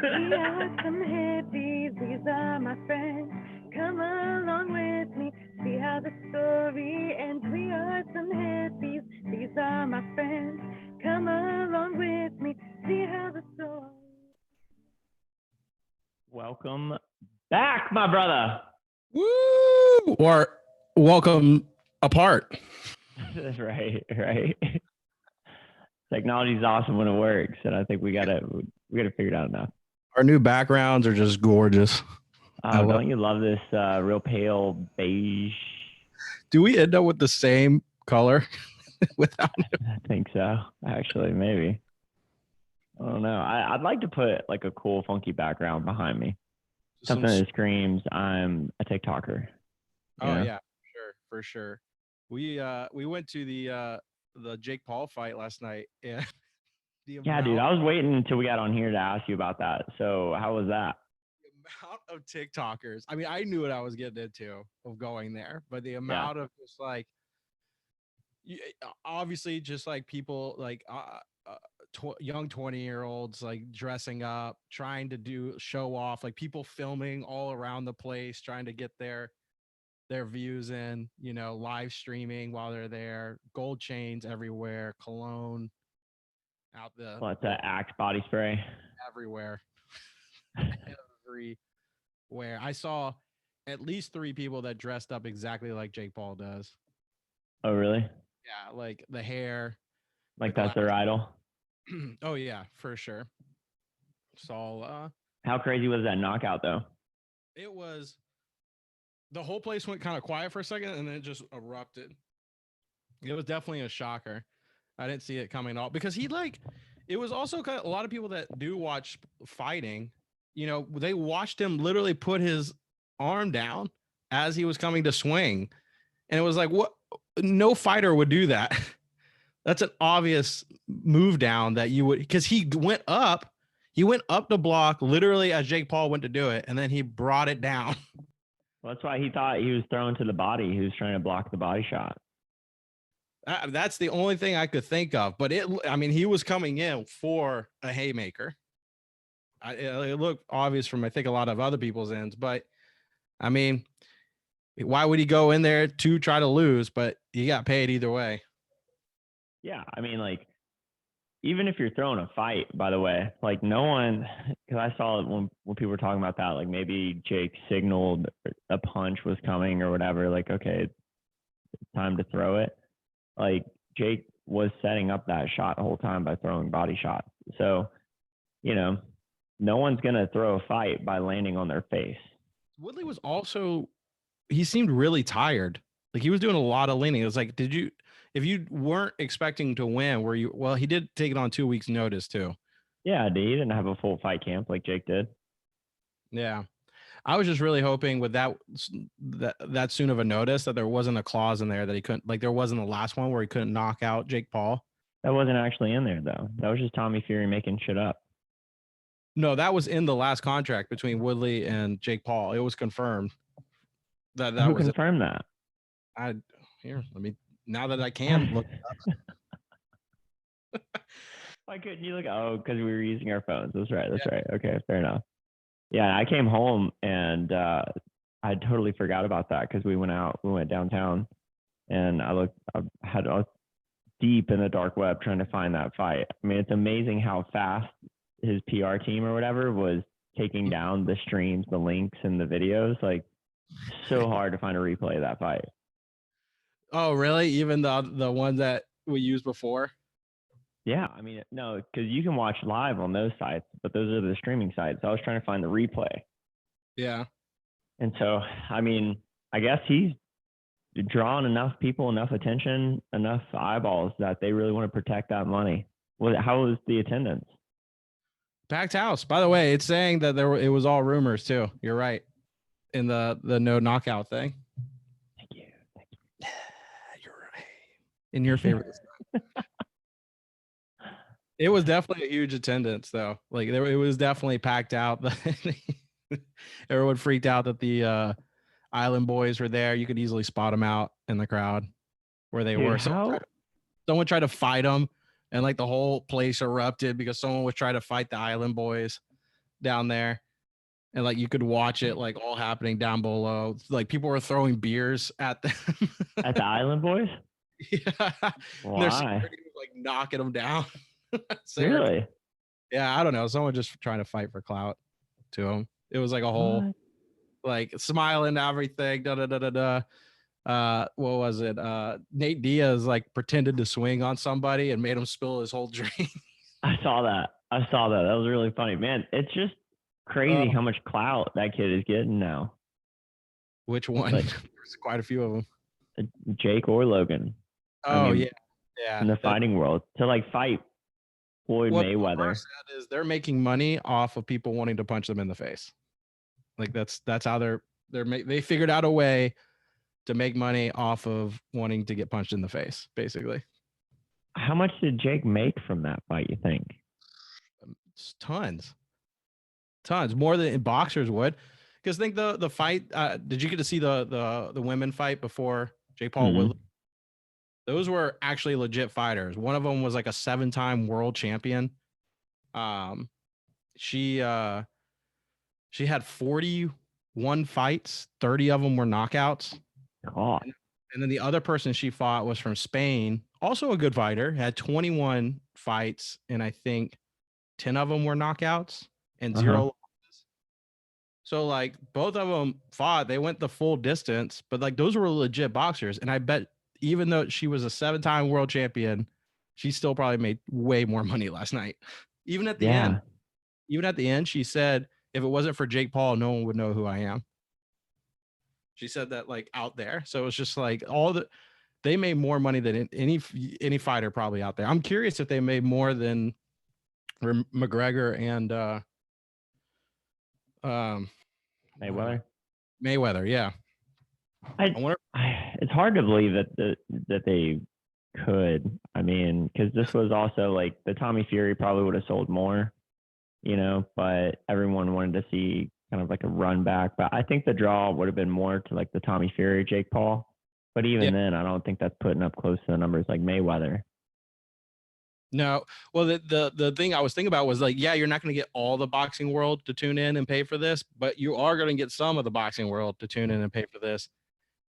We are some hippies, these are my friends. Come along with me, see how the story ends. We are some hippies, these are my friends. Come along with me, see how the story. Welcome back, my brother. Woo! Or welcome apart. right. Technology's awesome when it works, and I think we gotta figure it out now. Our new backgrounds are just gorgeous. Don't you love this real pale beige? Do we end up with the same color without it? I think so. Actually, maybe. I don't know. I'd like to put like a cool, funky background behind me. Something that screams, "I'm a TikToker." Yeah, for sure. We went to the Jake Paul fight last night. Yeah. Yeah, dude. I was waiting until we got on here to ask you about that. So how was that? The amount of TikTokers. I mean, I knew what I was getting into of going there, but the amount of just like, obviously, just like people like young 20-year-olds like dressing up, trying to show off, like people filming all around the place, trying to get their views in, live streaming while they're there, gold chains everywhere, cologne out the Axe body spray everywhere. Everywhere. I saw at least 3 people that dressed up exactly like Jake Paul does. Oh, really? Yeah, like the hair. Like that's their idol? Oh, yeah, for sure. So, how crazy was that knockout, though? It was, the whole place went kind of quiet for a second, and then it just erupted. It was definitely a shocker. I didn't see it coming off because it was also kind of a lot of people that do watch fighting, they watched him literally put his arm down as he was coming to swing. And it was like, what? No fighter would do that. That's an obvious move down that you would, because he went up the block literally as Jake Paul went to do it. And then he brought it down. Well, that's why he thought he was thrown to the body. He was trying to block the body shot. That's the only thing I could think of. But he was coming in for a haymaker. It looked obvious from, I think, a lot of other people's ends. But, I mean, why would he go in there to try to lose? But he got paid either way. Yeah, I mean, like, even if you're throwing a fight, by the way, like no one, because I saw it when people were talking about that, like maybe Jake signaled a punch was coming or whatever, like, okay, it's time to throw it. Like Jake was setting up that shot the whole time by throwing body shots. So, no one's going to throw a fight by landing on their face. Woodley was also, he seemed really tired. Like he was doing a lot of leaning. It was like, if you weren't expecting to win, well, he did take it on 2 weeks notice too. Yeah, he didn't have a full fight camp like Jake did. Yeah. I was just really hoping with that soon of a notice that there wasn't a clause in there that he couldn't, like there wasn't the last one where he couldn't knock out Jake Paul. That wasn't actually in there though. That was just Tommy Fury making shit up. No, that was in the last contract between Woodley and Jake Paul. It was confirmed. Who confirmed that? Now that I can look it up. Why couldn't you look? Oh, because we were using our phones. That's right. Okay, fair enough. Yeah, I came home and I totally forgot about that because we went downtown and I had deep in the dark web trying to find that fight. I mean, it's amazing how fast his PR team or whatever was taking down the streams, the links, and the videos. Like, so hard to find a replay of that fight. Oh, really? Even the one that we used before? Yeah, I mean, no, because you can watch live on those sites, but those are the streaming sites. So I was trying to find the replay. Yeah. And so, I mean, I guess he's drawn enough people, enough attention, enough eyeballs that they really want to protect that money. How was the attendance? Packed house. By the way, it's saying that it was all rumors too. You're right. In the no knockout thing. Thank you. You're right. In your favorite. It was definitely a huge attendance though. Like it was definitely packed out. Everyone freaked out that the Island Boys were there. You could easily spot them out in the crowd where they were. Someone tried to fight them, and like the whole place erupted because someone was trying to fight the Island Boys. down there, and like you could watch it like all happening down below. Like people were throwing beers at them. At the Island Boys? Yeah. And their Why? security was like knocking them down. So Really? yeah, I don't know. Someone just trying to fight for clout to him. It was like a whole What? like smiling everything. Da da da da da. What was it? Nate Diaz like pretended to swing on somebody and made him spill his whole drink. I saw that. That was really funny. Man, it's just crazy how much clout that kid is getting now. Which one? Like, There's quite a few of them. Jake or Logan. Oh, I mean, yeah. in the fighting world to like fight Floyd What Mayweather. Mark said is they're making money off of people wanting to punch them in the face. Like that's how they figured out a way to make money off of wanting to get punched in the face, basically. How much did Jake make from that fight, you think? Tons more than boxers would. Because think the fight. Did you get to see the women fight before Jake Paul Woodley? Those were actually legit fighters. One of them was like a 7-time world champion. She had 41 fights. 30 of them were knockouts. God. And then the other person she fought was from Spain, also a good fighter, had 21 fights, and I think 10 of them were knockouts and 0 losses. So like both of them fought, they went the full distance, but like those were legit boxers. And I bet even though she was a 7-time world champion, she still probably made way more money last night. Even at the end, she said, if it wasn't for Jake Paul, no one would know who I am. She said that like out there. So it's just like they made more money than any fighter probably out there. I'm curious if they made more than McGregor and Mayweather, yeah. I wonder. It's hard to believe that they could. I mean, because this was also like the Tommy Fury probably would have sold more, but everyone wanted to see kind of like a run back. But I think the draw would have been more to like the Tommy Fury, Jake Paul. But even then, I don't think that's putting up close to the numbers like Mayweather. No. Well, the thing I was thinking about was like, yeah, you're not going to get all the boxing world to tune in and pay for this, but you are going to get some of the boxing world to tune in and pay for this.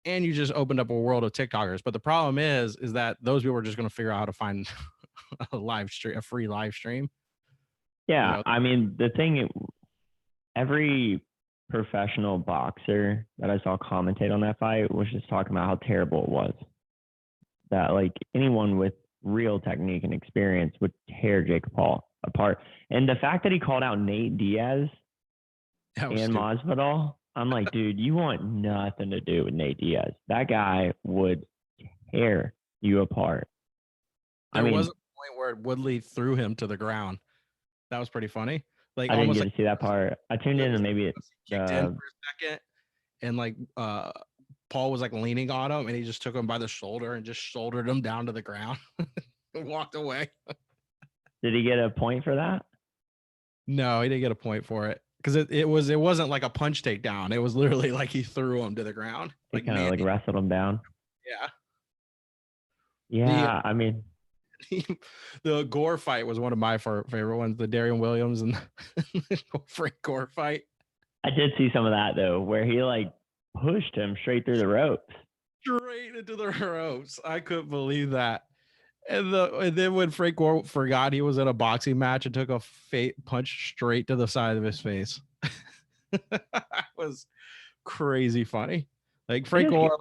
And you just opened up a world of TikTokers. But the problem is that those people are just going to figure out how to find a free live stream. Yeah. I mean, the thing, every professional boxer that I saw commentate on that fight was just talking about how terrible it was. That like anyone with real technique and experience would tear Jake Paul apart. And the fact that he called out Nate Diaz and Masvidal, I'm like, dude, you want nothing to do with Nate Diaz. That guy would tear you apart. There was a point where Woodley threw him to the ground. That was pretty funny. Like I didn't get to see that part. I tuned in and maybe kicked in for a second, and like Paul was like leaning on him, and he just took him by the shoulder and just shouldered him down to the ground and walked away. Did he get a point for that? No, he didn't get a point for it because it wasn't like a punch takedown. It was literally like he threw him to the ground. He kind of like wrestled him down. Yeah. Yeah, I mean, the Gore fight was one of my favorite ones. The Darian Williams and Frank Gore fight. I did see some of that though, where he like pushed him straight through the ropes. Straight into the ropes. I couldn't believe that. And then when Frank Gore forgot he was in a boxing match and took a punch straight to the side of his face. That was crazy funny. Like Frank Gore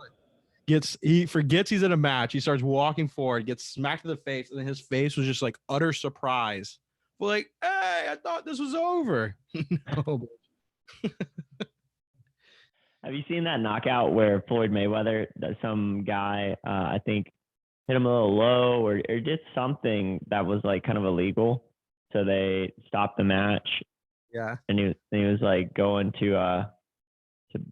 he forgets he's in a match. He starts walking forward, gets smacked in the face, and then his face was just like utter surprise. Well, like, hey, I thought this was over. No. Have you seen that knockout where Floyd Mayweather, some guy, I think, hit him a little low or did something that was like kind of illegal? So they stopped the match. Yeah. And he was like going to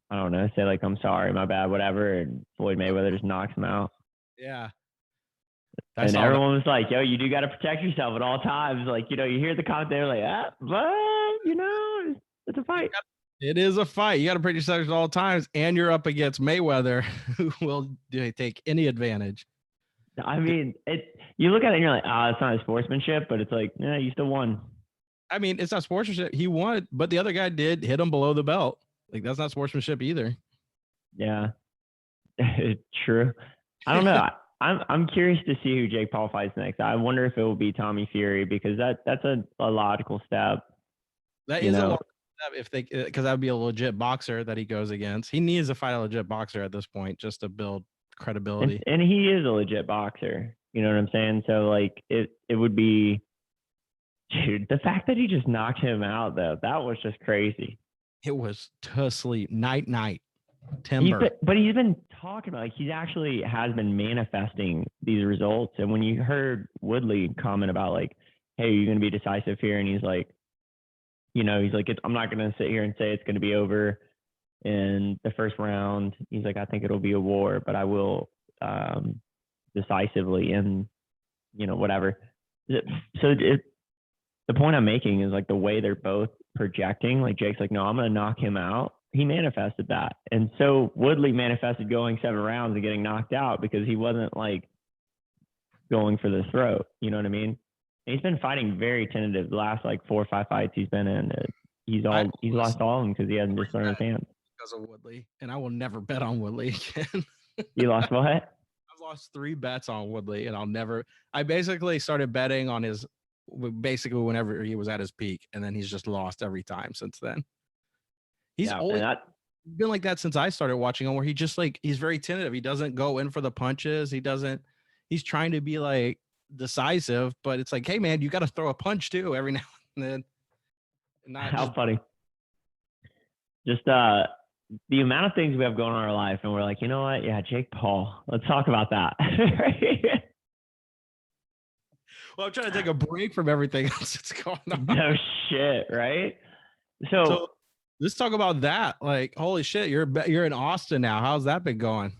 I don't know, say like, I'm sorry, my bad, whatever. And Floyd Mayweather just knocks him out. Yeah. And everyone was like, yo, you do got to protect yourself at all times. Like, you hear the comment, they're like, but, it's a fight. It is a fight. You got to protect yourself at all times. And you're up against Mayweather, who will take any advantage. I mean, you look at it and you're like, it's not a sportsmanship, but it's like, yeah, you still won. I mean, it's not sportsmanship. He won, but the other guy did hit him below the belt. Like that's not sportsmanship either. Yeah, true. I don't know. I'm curious to see who Jake Paul fights next. I wonder if it will be Tommy Fury because that's a logical step. That is a logical step if they because that would be a legit boxer that he goes against. He needs to fight a legit boxer at this point just to build credibility. And he is a legit boxer. You know what I'm saying? So like it would be, dude, the fact that he just knocked him out though, that was just crazy. It was to sleep night timber. But he's been talking about like he actually has been manifesting these results. And when you heard Woodley comment about like, hey, you're going to be decisive here, and he's like, you know, he's like, I'm not going to sit here and say it's going to be over in the first round. He's like, I think it'll be a war, but I will decisively and, you know, whatever. So the point I'm making is like the way they're both projecting, like Jake's like, no, I'm going to knock him out. He manifested that. And so Woodley manifested going 7 rounds and getting knocked out because he wasn't like going for the throat. You know what I mean? And he's been fighting very tentative. The last like 4 or 5 fights he's been in, he's lost all of them because he hasn't just thrown his hands. Because of Woodley. And I will never bet on Woodley again. You lost what? I've lost 3 bets on Woodley, and I basically started betting on his basically whenever he was at his peak, and then he's just lost every time since then. He's always been like that since I started watching him, where he just like, he's very tentative. He doesn't go in for the punches. He's trying to be like decisive, but it's like, hey man, you got to throw a punch too every now and then. How funny. Just the amount of things we have going on in our life, and we're like, you know what? Yeah, Jake Paul. Let's talk about that. Well, I'm trying to take a break from everything else that's going on. No shit, right? So let's talk about that. Like, holy shit, you're in Austin now. How's that been going?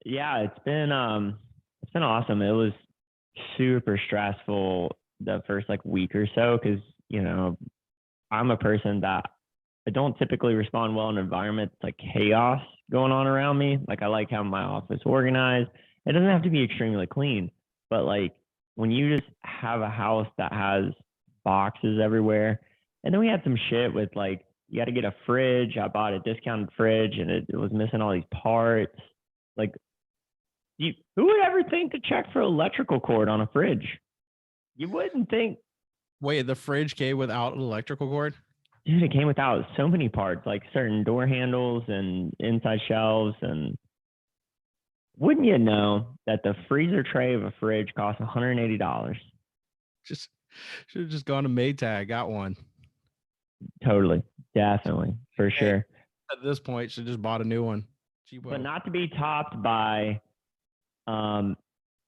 Yeah, it's been awesome. It was super stressful the first like week or so because, you know, I'm a person that I don't typically respond well in environments like chaos going on around me. Like I like having my office organized. It doesn't have to be extremely clean, but like when you just have a house that has boxes everywhere, and then we had some shit with like, you got to get a fridge. I bought a discounted fridge and it was missing all these parts. Like, who would ever think to check for electrical cord on a fridge? You wouldn't think. Wait, the fridge came without an electrical cord? Dude, it came without so many parts, like certain door handles and inside shelves. And wouldn't you know that the freezer tray of a fridge costs $180? Should have just gone to Maytag, got one. Totally, definitely, for sure. At this point, should just bought a new one. Cheapo. But not to be topped by, oh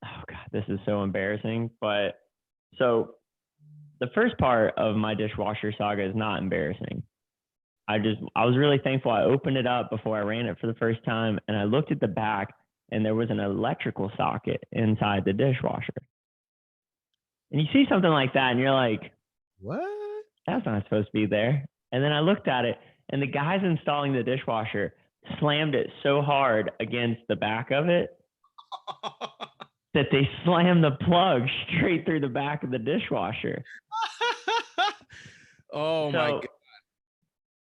God, this is so embarrassing. But so the first part of my dishwasher saga is not embarrassing. I was really thankful. I opened it up before I ran it for the first time, and I looked at the back, and there was an electrical socket inside the dishwasher. And you see something like that, and you're like, what? That's not supposed to be there. And then I looked at it, and the guys installing the dishwasher slammed it so hard against the back of it that they slammed the plug straight through the back of the dishwasher. Oh my God.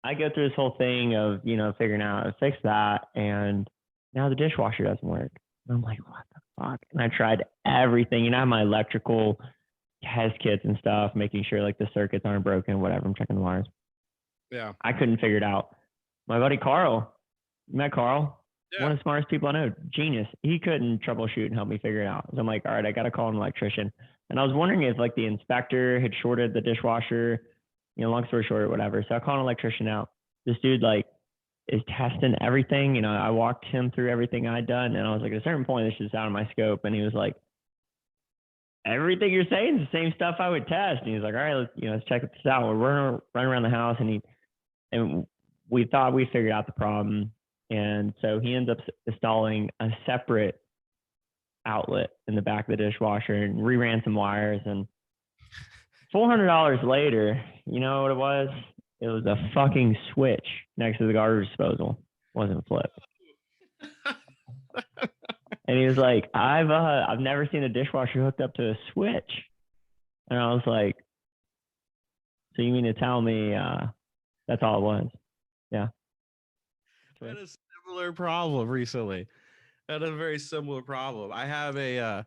I go through this whole thing of, you know, figuring out how to fix that, and now the dishwasher doesn't work. And I'm like, what the fuck? And I tried everything. You know, I have my electrical test kits and stuff, making sure like the circuits aren't broken, whatever. I'm checking the wires. Yeah. I couldn't figure it out. My buddy Carl, you met Carl? Yeah. One of the smartest people I know, genius. He couldn't troubleshoot and help me figure it out. So I'm like, all right, I got to call an electrician. And I was wondering if like the inspector had shorted the dishwasher, you know, long story short, whatever. So I called an electrician out. This dude like is testing everything. You know, I walked him through everything I'd done, and I was like, at a certain point, this is out of my scope. And he was like, everything you're saying is the same stuff I would test. And he's like, all right, let's check this out. We're running around the house, and we thought we figured out the problem. And so he ends up installing a separate outlet in the back of the dishwasher and reran some wires. And $400 later, you know what it was? It was a fucking switch next to the garbage disposal. It wasn't flipped. And he was like, I've never seen a dishwasher hooked up to a switch. And I was like, So you mean to tell me that's all it was? Yeah. I had a similar problem recently. I had a very similar problem. I have a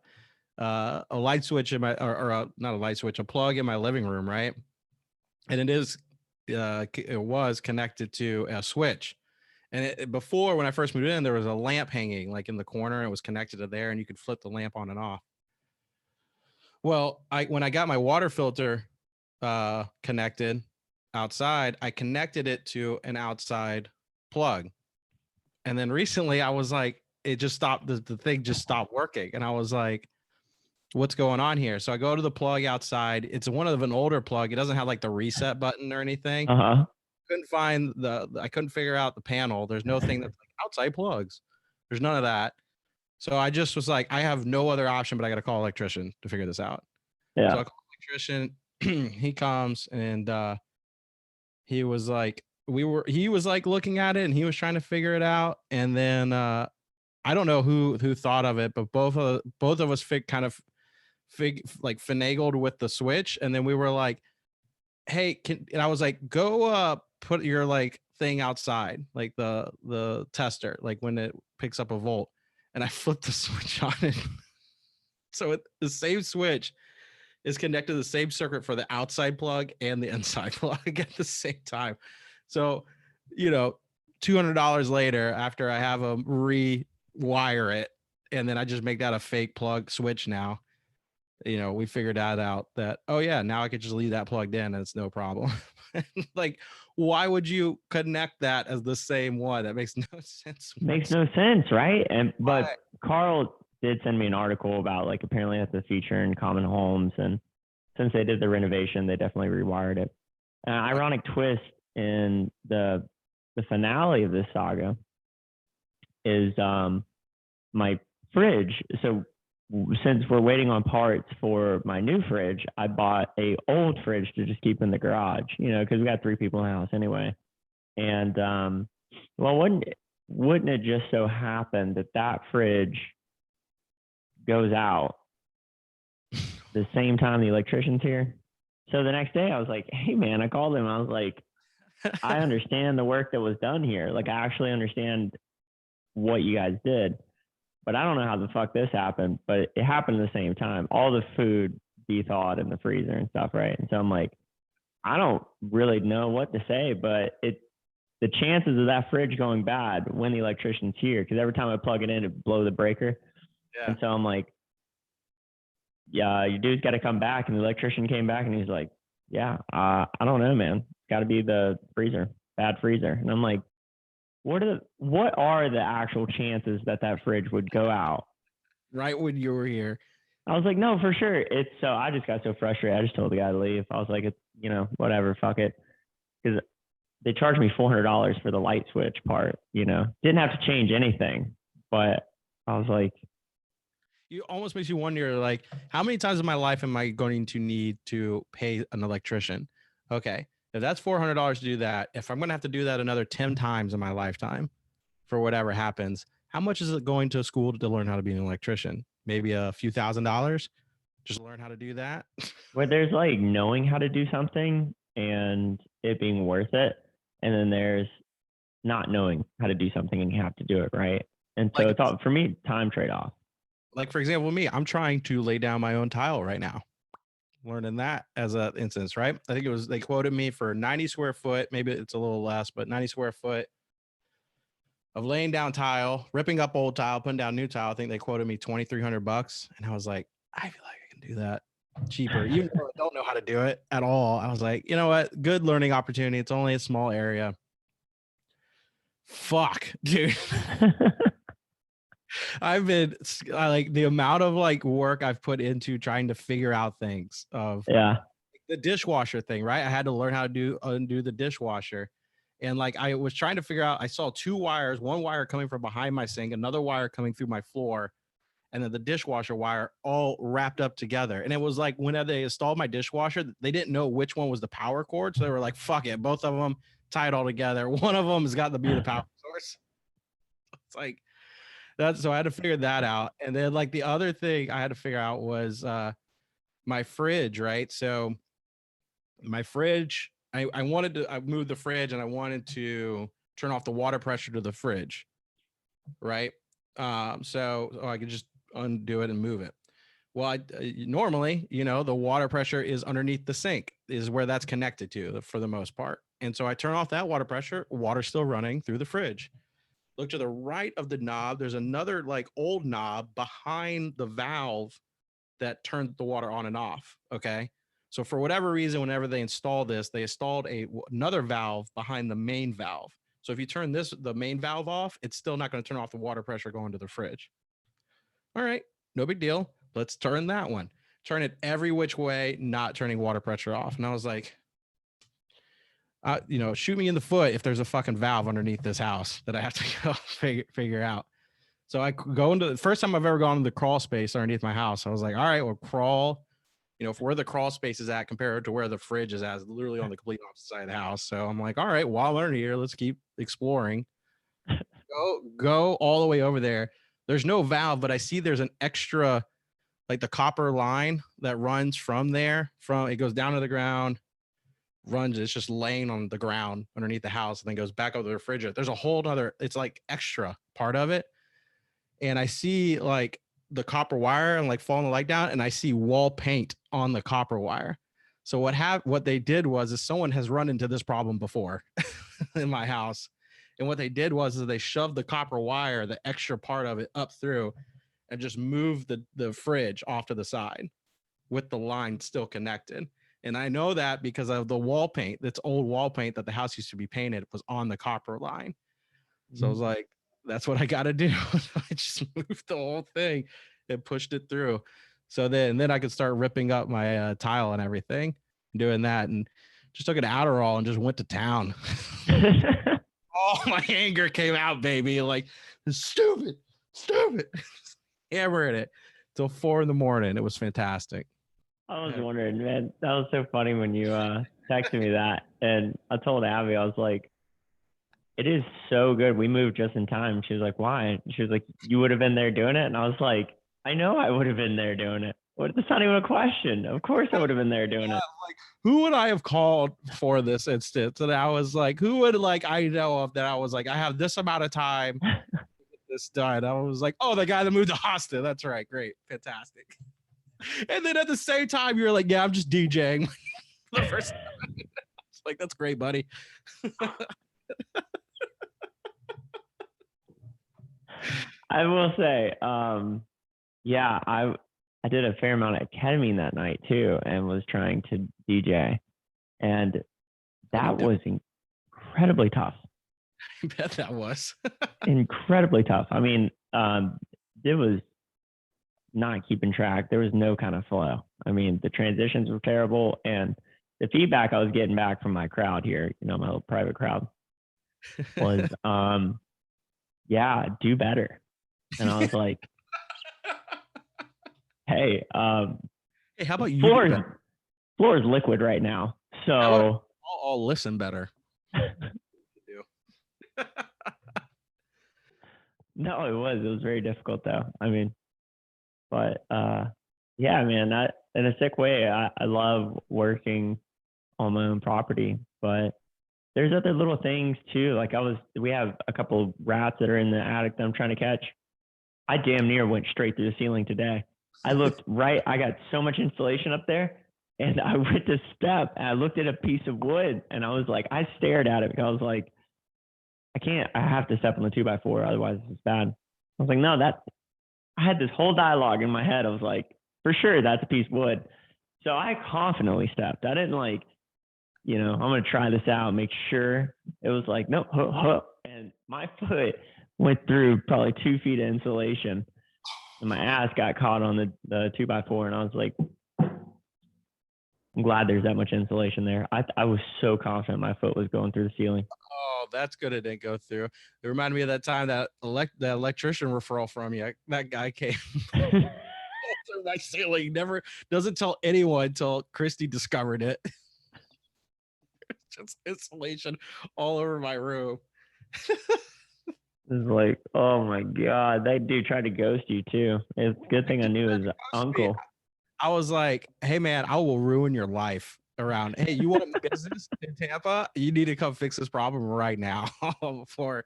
light switch in my, not a light switch, a plug in my living room, right? And it was connected to a switch. And before, when I first moved in, there was a lamp hanging like in the corner, and it was connected to there, and you could flip the lamp on and off. Well, when I got my water filter connected outside, I connected it to an outside plug. And then recently I was like, it just stopped, the thing just stopped working. And I was like, what's going on here? So I go to the plug outside. It's one of an older plug. It doesn't have like the reset button or anything. Uh-huh. Couldn't find I couldn't figure out the panel. There's no thing that's like outside plugs. There's none of that. So I just was like, I have no other option, but I got to call an electrician to figure this out. Yeah. So I call an electrician. He comes and he was like, he was like looking at it and he was trying to figure it out. And then I don't know who thought of it, but both of us finagled with the switch. And then we were like, hey, and I was like, go put your like thing outside, like the tester, like when it picks up a volt. And I flipped the switch on it. So the same switch is connected to the same circuit for the outside plug and the inside plug at the same time. So, $200 later, after I have them rewire it, and then I just make that a fake plug switch now. We figured that out that, oh yeah, now I could just leave that plugged in and it's no problem. Like, why would you connect that as the same one? That makes no sense. Makes no sense, right? But Carl did send me an article about like apparently that's a feature in common homes, and since they did the renovation, they definitely rewired it. An ironic twist in the finale of this saga is my fridge. So since we're waiting on parts for my new fridge, I bought a old fridge to just keep in the garage, because we got 3 people in the house anyway. And well, wouldn't it just so happen that fridge goes out the same time the electrician's here? So the next day I was like, hey man, I called him. I was like, I understand the work that was done here. Like, I actually understand what you guys did, but I don't know how the fuck this happened, but it happened at the same time. All the food de-thawed in the freezer and stuff, right? And so I'm like, I don't really know what to say, but the chances of that fridge going bad when the electrician's here, because every time I plug it in, it blow the breaker. Yeah. And so I'm like, yeah, your dude's got to come back. And the electrician came back and he's like, yeah, I don't know, man. It's got to be the freezer, bad freezer. And I'm like, what are the actual chances that fridge would go out right when you were here? I was like, no, for sure. So I just got so frustrated. I just told the guy to leave. I was like, it's, whatever, fuck it. Because they charged me $400 for the light switch part, didn't have to change anything. But I was like, you almost makes you wonder, like, how many times in my life am I going to need to pay an electrician? Okay. If that's $400 to do that, if I'm going to have to do that another 10 times in my lifetime for whatever happens, how much is it going to school to learn how to be an electrician? Maybe a few $1,000s just to learn how to do that. Well, there's like knowing how to do something and it being worth it. And then there's not knowing how to do something and you have to do it, right? And so it's all, for me, time trade-off. Like, for example, me, I'm trying to lay down my own tile right now. Learning that as an instance, right? I think they quoted me for 90 square foot, maybe it's a little less, but 90 square foot of laying down tile, ripping up old tile, putting down new tile. I think they quoted me $2,300. And I was like, I feel like I can do that cheaper, even though I don't know how to do it at all. I was like, you know what? Good learning opportunity. It's only a small area. Fuck, dude. I've been like the amount of like work I've put into trying to figure out things of the dishwasher thing, right? I had to learn how to undo the dishwasher. And like, I was trying to figure out, I saw 2 wires, one wire coming from behind my sink, another wire coming through my floor, and then the dishwasher wire all wrapped up together. And it was like, when they installed my dishwasher, they didn't know which one was the power cord. So they were like, fuck it. Both of them tied all together. One of them has got to be the power source. It's like, so I had to figure that out. And then like the other thing I had to figure out was my fridge, right? So my fridge. I wanted to. I moved the fridge, and I wanted to turn off the water pressure to the fridge, right? So I could just undo it and move it. Well, normally, the water pressure is underneath the sink, is where that's connected to for the most part. And so I turn off that water pressure, water's still running through the fridge. Look to the right of the knob. There's another like old knob behind the valve that turns the water on and off. Okay. So for whatever reason, whenever they installed this, they installed another valve behind the main valve. So if you turn the main valve off, it's still not going to turn off the water pressure going to the fridge. All right, no big deal. Let's turn that one. Turn it every which way, not turning water pressure off. And I was like, shoot me in the foot if there's a fucking valve underneath this house that I have to go figure out. So I go into the first time I've ever gone into the crawl space underneath my house. I was like, all right, well, crawl, for where the crawl space is at compared to where the fridge is at, literally on the complete opposite side of the house. So I'm like, all right, while I'm under here, let's keep exploring. Go all the way over there. There's no valve, but I see there's an extra, like the copper line that runs from there. It goes down to the ground, it's just laying on the ground underneath the house, and then goes back over the refrigerator. There's a whole other, it's like extra part of it. And I see like the copper wire and like falling the light down, and I see wall paint on the copper wire. So what they did was someone has run into this problem before in my house. And what they did was they shoved the copper wire, the extra part of it, up through and just moved the fridge off to the side with the line still connected. And I know that because of the wall paint, that's old wall paint that the house used to be painted, was on the copper line. So I was like, that's what I got to do. I just moved the whole thing and pushed it through. So then I could start ripping up my tile and everything, doing that, and just took an Adderall and just went to town. All my anger came out, baby. Like, stupid. Hammering it till 4 a.m. It was fantastic. I was wondering, man, that was so funny when you texted me that. And I told Abby, I was like, it is so good. We moved just in time. She was like, why? She was like, you would have been there doing it. And I was like, I know I would have been there doing it. That's not even a question. Of course I would have been there doing it. Like, who would I have called for this instance? And I was like, who would I know of that I was like, I have this amount of time to get this done. I was like, oh, the guy that moved to Austin. That's right. Great. Fantastic. And then at the same time, you're like, yeah, I'm just DJing. The first time. It's like, that's great, buddy. I will say, yeah, I did a fair amount of ketamine that night too, and was trying to DJ, and that was incredibly tough. I bet that was incredibly tough. I mean, it was not keeping track. There was no kind of flow. I mean, the transitions were terrible, and the feedback I was getting back from my crowd here, my little private crowd, was, yeah, do better. And I was like, hey, hey, how about you? Floor is liquid right now, so I'll listen better. No, it was very difficult though. I mean, but yeah, man, in a sick way, I love working on my own property, but there's other little things too. Like we have a couple of rats that are in the attic that I'm trying to catch. I damn near went straight through the ceiling today. I looked right. I got so much insulation up there, and I went to step and I looked at a piece of wood, and I was like, I stared at it because I was like, I have to step on the 2x4. Otherwise it's bad. I was like, no, I had this whole dialogue in my head. I was like, for sure, that's a piece of wood. So I confidently stepped. I didn't like, I'm going to try this out, make sure. It was like, no, and my foot went through probably 2 feet of insulation, and my ass got caught on the 2x4. And I was like, I'm glad there's that much insulation there. I was so confident my foot was going through the ceiling. Oh, that's good. It didn't go through. It reminded me of that time that the electrician referral from you. That guy came through my ceiling. Never doesn't tell anyone until Christy discovered it. Just insulation all over my room. It's like, oh my God, that dude tried to ghost you too. It's a good thing I knew his uncle. I was like, hey man, I will ruin your life. around. Hey, you want business in Tampa? You need to come fix this problem right now before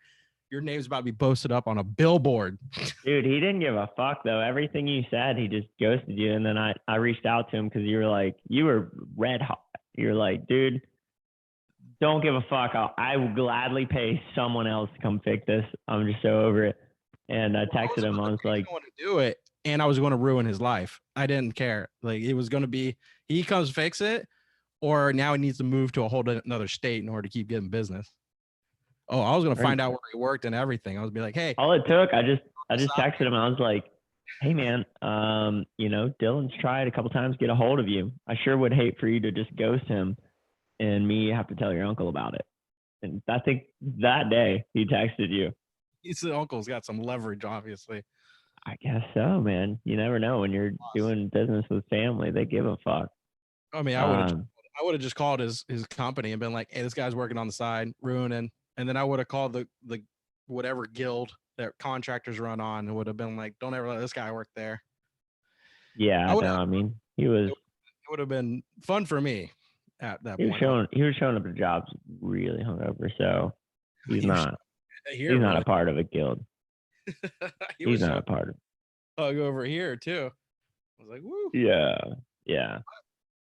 your name's about to be posted up on a billboard. Dude, he didn't give a fuck though. Everything you said, he just ghosted you. And then I reached out to him because you were red hot. You're like, dude, don't give a fuck. I will gladly pay someone else to come fix this. I'm just so over it. And I texted him. I was like, I want to do it, and I was going to ruin his life. I didn't care. Like it was going to be, he comes fix it, or now he needs to move to a whole another state in order to keep getting business. Oh, I was going to find out where he worked and everything. I was be like, hey. All it took, I just texted him. I was like, hey man, Dylan's tried a couple times to get a hold of you. I sure would hate for you to just ghost him and me have to tell your uncle about it. And I think that day he texted you. His uncle's got some leverage, obviously. I guess so, man. You never know when you're doing business with family. They give a fuck. I mean, I would have just called his company and been like, hey, this guy's working on the side, ruining. And then I would have called the whatever guild that contractors run on and would have been like, don't ever let this guy work there. Yeah, I mean, he was. It would have been fun for me at that point. He was showing up to jobs really hungover, so he's not a part of a guild. He's not a part of. Hug over here too. I was like, woo. Yeah.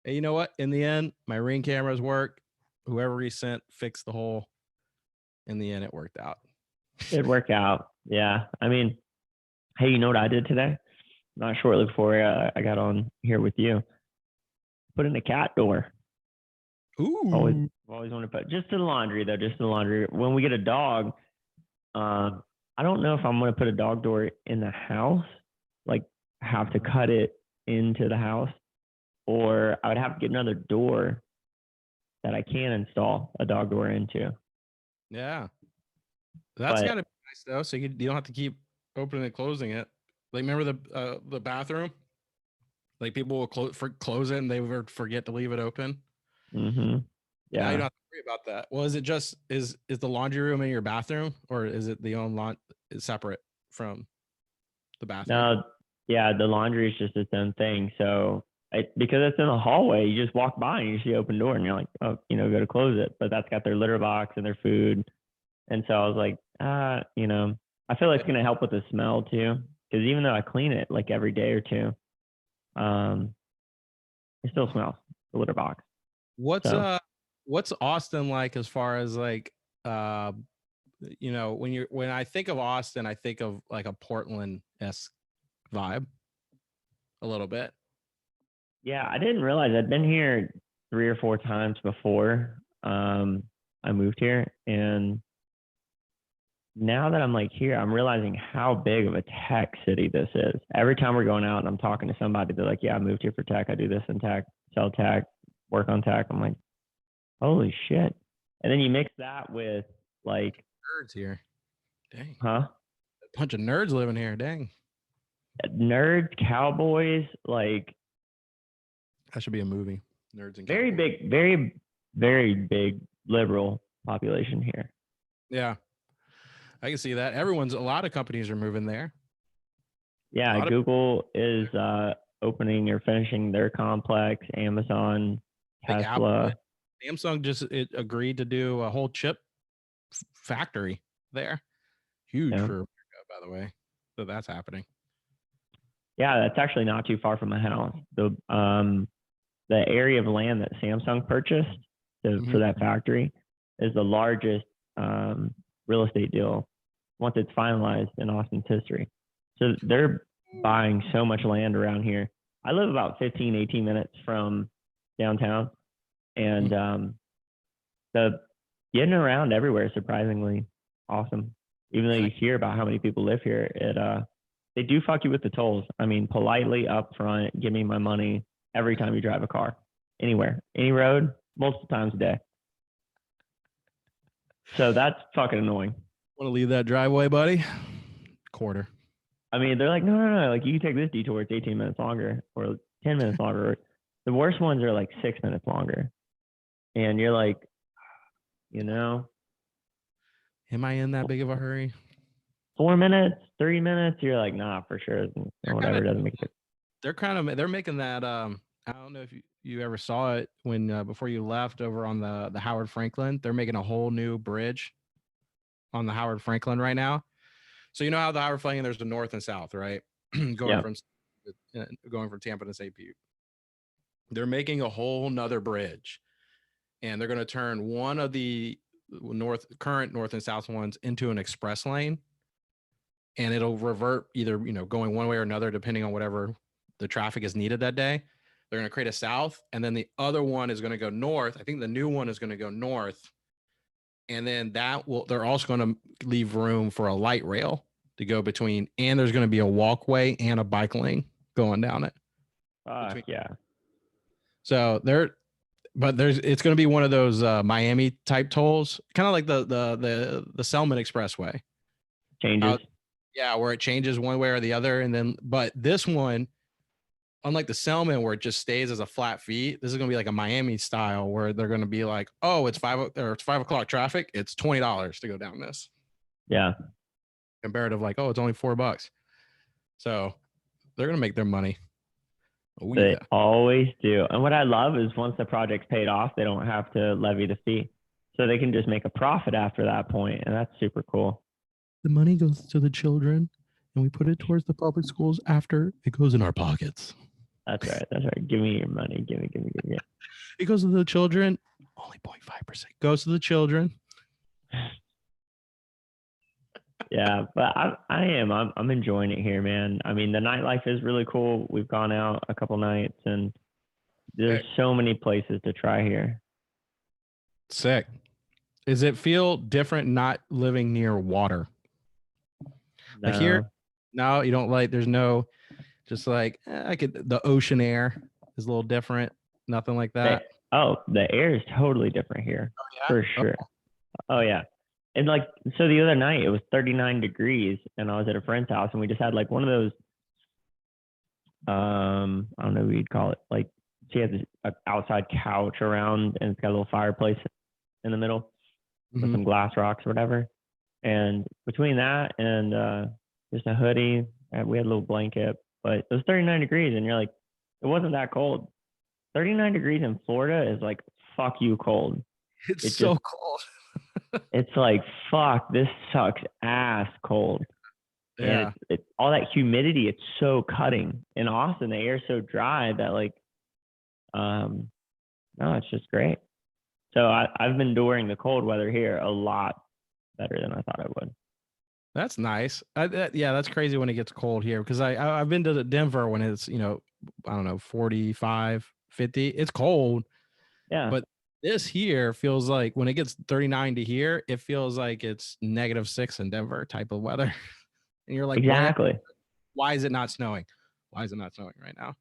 Hey, you know what? In the end, my Ring cameras work. Whoever he sent fixed the hole. In the end, it worked out. It worked out. Yeah. I mean, hey, you know what I did today? Not shortly before I got on here with you. Put in a cat door. Ooh. Always want to put just to the laundry though. Just to the laundry. When we get a dog, I don't know if I'm going to put a dog door in the house, like have to cut it into the house, or I would have to get another door that I can install a dog door into. Yeah. That's got to be nice though. So you don't have to keep opening and closing it. Like remember the bathroom? Like people will close it and they would forget to leave it open. Mm-hmm. Yeah. Now you don't have to worry about that. Well, is it just is the laundry room in your bathroom, or is it the own separate from the bathroom? No, yeah, the laundry is just its own thing. So because it's in the hallway, you just walk by and you see open door and you're like, oh, go to close it. But that's got their litter box and their food. And so I was like, I feel like it's going to help with the smell too. Because even though I clean it like every day or two, it still smells, the litter box. What's Austin like as far as like, when I think of Austin, I think of like a Portland-esque vibe a little bit. Yeah, I didn't realize I'd been here 3 or 4 times before I moved here. And now that I'm like here, I'm realizing how big of a tech city this is. Every time we're going out and I'm talking to somebody, they're like, yeah, I moved here for tech. I do this in tech, sell tech, work on tech. I'm like, holy shit. And then you mix that with like nerds here. Dang. Huh? A bunch of nerds living here. Dang. Nerds, cowboys, like that should be a movie. Nerds and very cowboys. Big, very, very big liberal population here. Yeah. I can see that. A lot of companies are moving there. Yeah, Google is opening or finishing their complex. Amazon, Tesla. Samsung just agreed to do a whole chip factory there. Huge for America, by the way. So that's happening. Yeah, that's actually not too far from my house. The area of land that Samsung purchased for that factory is the largest real estate deal once it's finalized in Austin's history. So they're buying so much land around here. I live about 15, 18 minutes from downtown, and the getting around everywhere is surprisingly awesome. Even though you hear about how many people live here, they do fuck you with the tolls. I mean, politely up front, give me my money every time you drive a car, anywhere, any road, multiple times a day. So that's fucking annoying. Want to leave that driveway, buddy? Quarter. I mean, they're like, no. Like, you can take this detour. It's 18 minutes longer or 10 minutes longer. The worst ones are like 6 minutes longer. And you're like, am I in that big of a hurry? 4 minutes, 3 minutes. You're like, nah, for sure. Whatever, doesn't make it. They're making that. I don't know if you ever saw it when before you left over on the Howard Franklin. They're making a whole new bridge on the Howard Franklin right now. So you know how the Howard Franklin, there's the north and south, right? going Yeah. from going from Tampa to St. Pete. They're making a whole nother bridge, and they're going to turn one of the current north and south ones into an express lane, and it'll revert either going one way or another depending on whatever the traffic is needed that day. They're going to create a south, and then the other one is going to go north. I think the new one is going to go north, and then they're also going to leave room for a light rail to go between, and there's going to be a walkway and a bike lane going down it. Yeah. So it's going to be one of those Miami type tolls, kind of like the Selman Expressway. Changes. Where it changes one way or the other, but this one, unlike the Selman where it just stays as a flat fee, this is going to be like a Miami style where they're going to be like, oh, it's 5 o'clock traffic. It's $20 to go down this. Yeah. Comparative, like, oh, it's only $4. So they're going to make their money. Oh, they always do. And what I love is once the project's paid off, they don't have to levy the fee. So they can just make a profit after that point. And that's super cool. The money goes to the children and we put it towards the public schools after it goes in our pockets. That's right. That's right. Give me your money. Give me. It goes to the children. Only 0.5% goes to the children. Yeah, but I'm enjoying it here, man. I mean, the nightlife is really cool. We've gone out a couple nights, and there's so many places to try here. Sick. Does it feel different not living near water? No. Like here, no, you don't like. There's no, just like the ocean air is a little different. Nothing like that. The air is totally different here, for sure. Okay. Oh yeah. And like, so the other night it was 39 degrees and I was at a friend's house and we just had like one of those, I don't know what you'd call it. Like she has an outside couch around and it's got a little fireplace in the middle with some glass rocks or whatever. And between that and just a hoodie, we had a little blanket, but it was 39 degrees and you're like, it wasn't that cold. 39 degrees in Florida is like, fuck you cold. It's so cold. It's like, fuck, this sucks ass cold. Yeah. And it's all that humidity, it's so cutting. In Austin, the air's so dry that like, no, it's just great. So I've been enduring the cold weather here a lot better than I thought I would. That's nice. That's crazy when it gets cold here because I've been to Denver when it's, I don't know, 45, 50. It's cold. Yeah. But this here feels like when it gets 39 to here, it feels like it's -6 in Denver type of weather. And you're like, exactly. Why is it not snowing? Why is it not snowing right now?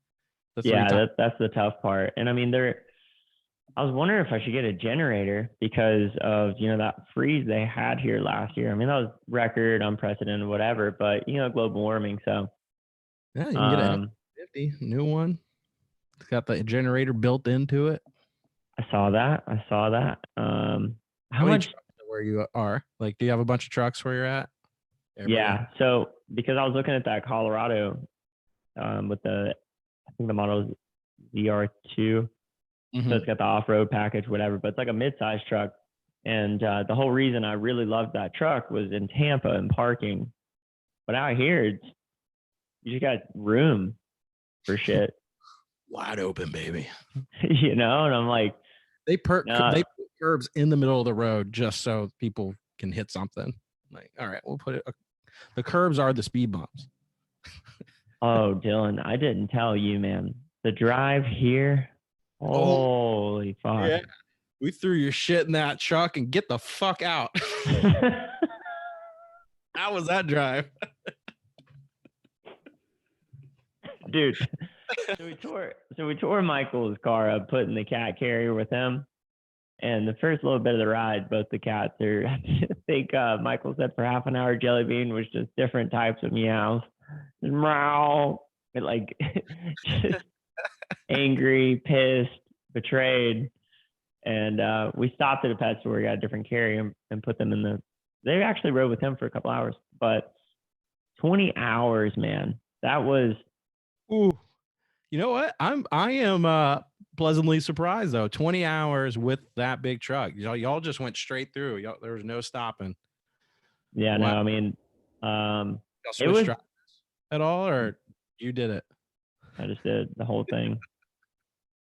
That's the tough part. And I mean, I was wondering if I should get a generator because of, that freeze they had here last year. I mean, that was record, unprecedented, whatever, but global warming. So yeah, you can get a 50 new one. It's got the generator built into it. I saw that. How much where you are? Like, do you have a bunch of trucks where you're at? Yeah. So because I was looking at that Colorado with I think the model is ZR2. So it's got the off-road package, whatever, but it's like a mid-sized truck. And the whole reason I really loved that truck was in Tampa and parking. But out here, you just got room for shit. Wide open, baby. And I'm like, they put curbs in the middle of the road just so people can hit something. Like, all right, we'll put it. The curbs are the speed bumps. Oh, Dylan, I didn't tell you, man. The drive here. Holy fuck. Yeah. We threw your shit in that truck and get the fuck out. How was that drive? Dude. So we tore Michael's car up, putting the cat carrier with him. And the first little bit of the ride, both the cats are, I think Michael said for half an hour, Jelly Bean was just different types of meows. Meow. Like, just angry, pissed, betrayed. And we stopped at a pet store, got a different carrier and put them in they actually rode with him for a couple hours. But 20 hours, man. That was. Ooh. You know what? I am pleasantly surprised though. 20 hours with that big truck. Y'all just went straight through. There was no stopping. Yeah, Wow. no, I mean, Y'all it switched was. drivers at all, or you did it? I just did the whole thing.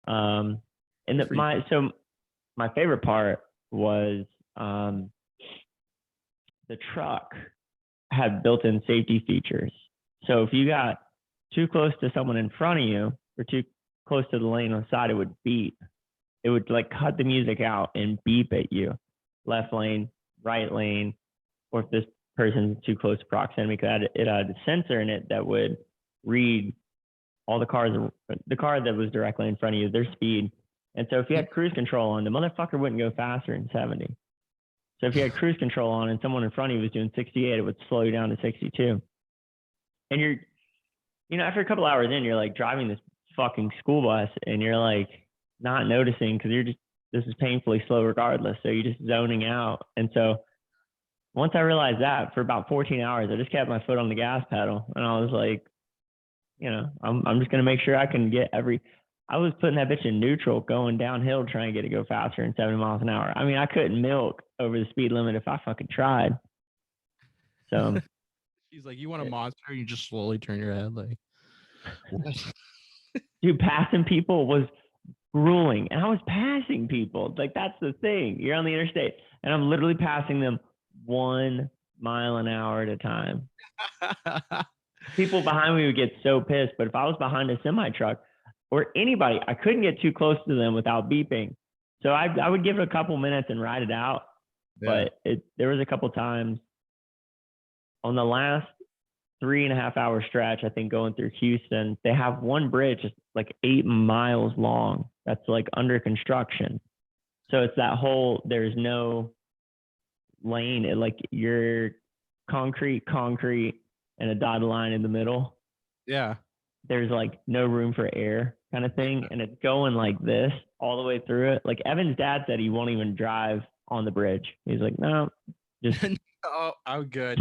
And Good for you. so my favorite part was the truck had built-in safety features. So if you got too close to someone in front of you or too close to the lane on the side, it would beep. It would like cut the music out and beep at you, left lane, right lane, or if this person's too close to proximity, because it had a sensor in it that would read all the car that was directly in front of you, their speed. And so if you had cruise control on, the motherfucker wouldn't go faster than 70. So if you had cruise control on and someone in front of you was doing 68, it would slow you down to 62. And after a couple hours in, you're like driving this fucking school bus and you're like not noticing because this is painfully slow regardless. So you're just zoning out. And so once I realized that, for about 14 hours, I just kept my foot on the gas pedal and I was like, I'm just going to make sure I can get I was putting that bitch in neutral going downhill trying to get it to go faster than 70 miles an hour. I mean, I couldn't milk over the speed limit if I fucking tried. So She's like, you want a monster? You just slowly turn your head like, what? Dude, passing people was grueling. And I was passing people. Like, that's the thing. You're on the interstate and I'm literally passing them 1 mile an hour at a time. People behind me would get so pissed, but if I was behind a semi truck or anybody, I couldn't get too close to them without beeping. So I would give it a couple minutes and ride it out. Yeah. But there was a couple times on the last 3.5 hour stretch, I think going through Houston, they have one bridge just like 8 miles long. That's like under construction. So it's that whole, there's no lane. You're concrete, and a dotted line in the middle. Yeah. There's like no room for air kind of thing. And it's going like this all the way through it. Like Evan's dad said he won't even drive on the bridge. He's like, no, just oh, I'm good.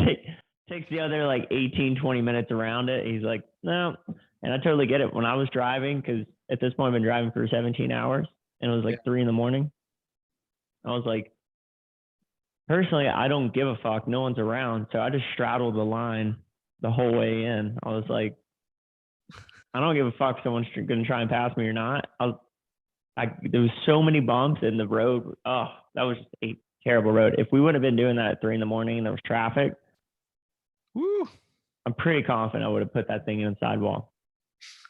Takes the other like 18, 20 minutes around it. He's like, no. And I totally get it. When I was driving, because at this point I've been driving for 17 hours and it was like 3 a.m. I was like, personally, I don't give a fuck. No one's around. So I just straddled the line the whole way in. I was like, I don't give a fuck if someone's going to try and pass me or not. There was so many bumps in the road. Oh, that was just a terrible road. If we would have been doing that at 3 a.m. and there was traffic, woo, I'm pretty confident I would have put that thing in the sidewall.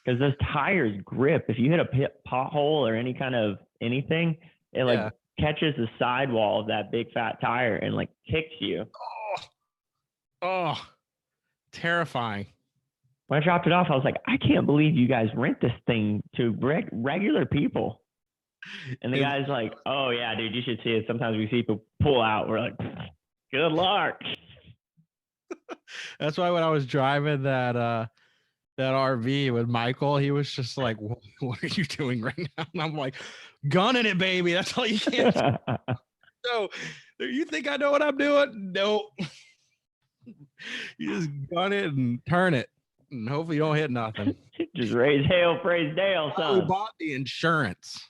Because those tires grip. If you hit a pothole or any kind of anything, it catches the sidewall of that big fat tire and like kicks you. Oh, terrifying. When I dropped it off, I was like, I can't believe you guys rent this thing to regular people. And the guy's like, oh yeah, dude, you should see it. Sometimes we see people pull out. We're like, good luck. That's why when I was driving that RV with Michael, he was just like, what are you doing right now? And I'm like, gunning it, baby. That's all you can do. So you think I know what I'm doing? No. You just gun it and turn it. And hopefully you don't hit nothing. Just raise hail, praise Dale, son. We bought the insurance.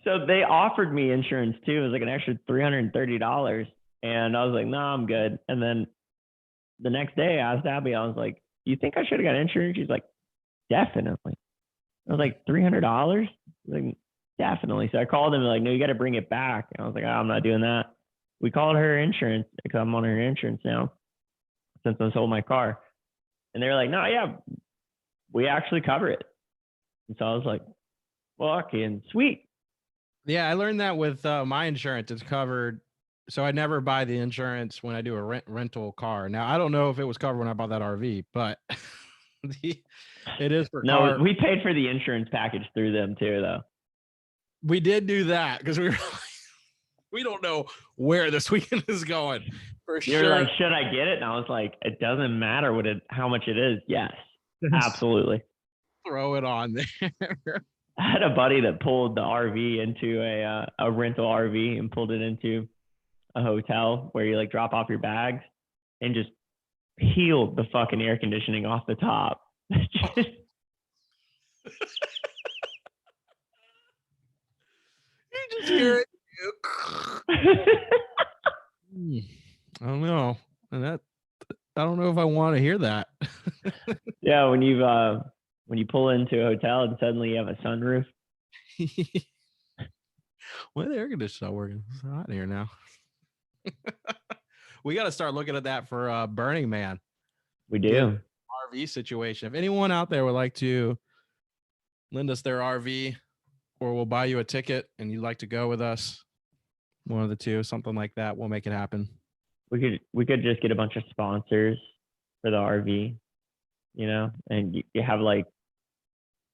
So they offered me insurance too. It was like an extra $330. And I was like, no, I'm good. And then the next day I asked Abby, I was like, you think I should have got insurance? She's like, definitely. I was like, $300? Like, definitely. So I called him and like, no, you got to bring it back. And I was like, oh, I'm not doing that. We called her insurance because I'm on her insurance now since I sold my car. And they were like, no, yeah, we actually cover it. And so I was like, fucking sweet. Yeah, I learned that with my insurance. It's covered. So I never buy the insurance when I do a rental car. Now, I don't know if it was covered when I bought that RV, but it is for No, we paid for the insurance package through them too, though. We did do that because we were like, we don't know where this weekend is going. For sure. You're like, should I get it? And I was like, it doesn't matter how much it is. Yes, absolutely. Throw it on there. I had a buddy that pulled the RV into a rental RV and pulled it into a hotel where you like drop off your bags and just peeled the fucking air conditioning off the top. scaring you. I don't know. And that I don't know if I want to hear that. Yeah, when you pull into a hotel and suddenly you have a sunroof. Well, the air conditioner's not working. It's hot in here now. We got to start looking at that for Burning Man. We do. RV situation. If anyone out there would like to lend us their RV, or we'll buy you a ticket and you'd like to go with us, one of the two, something like that, we'll make it happen. We could just get a bunch of sponsors for the RV, and you have like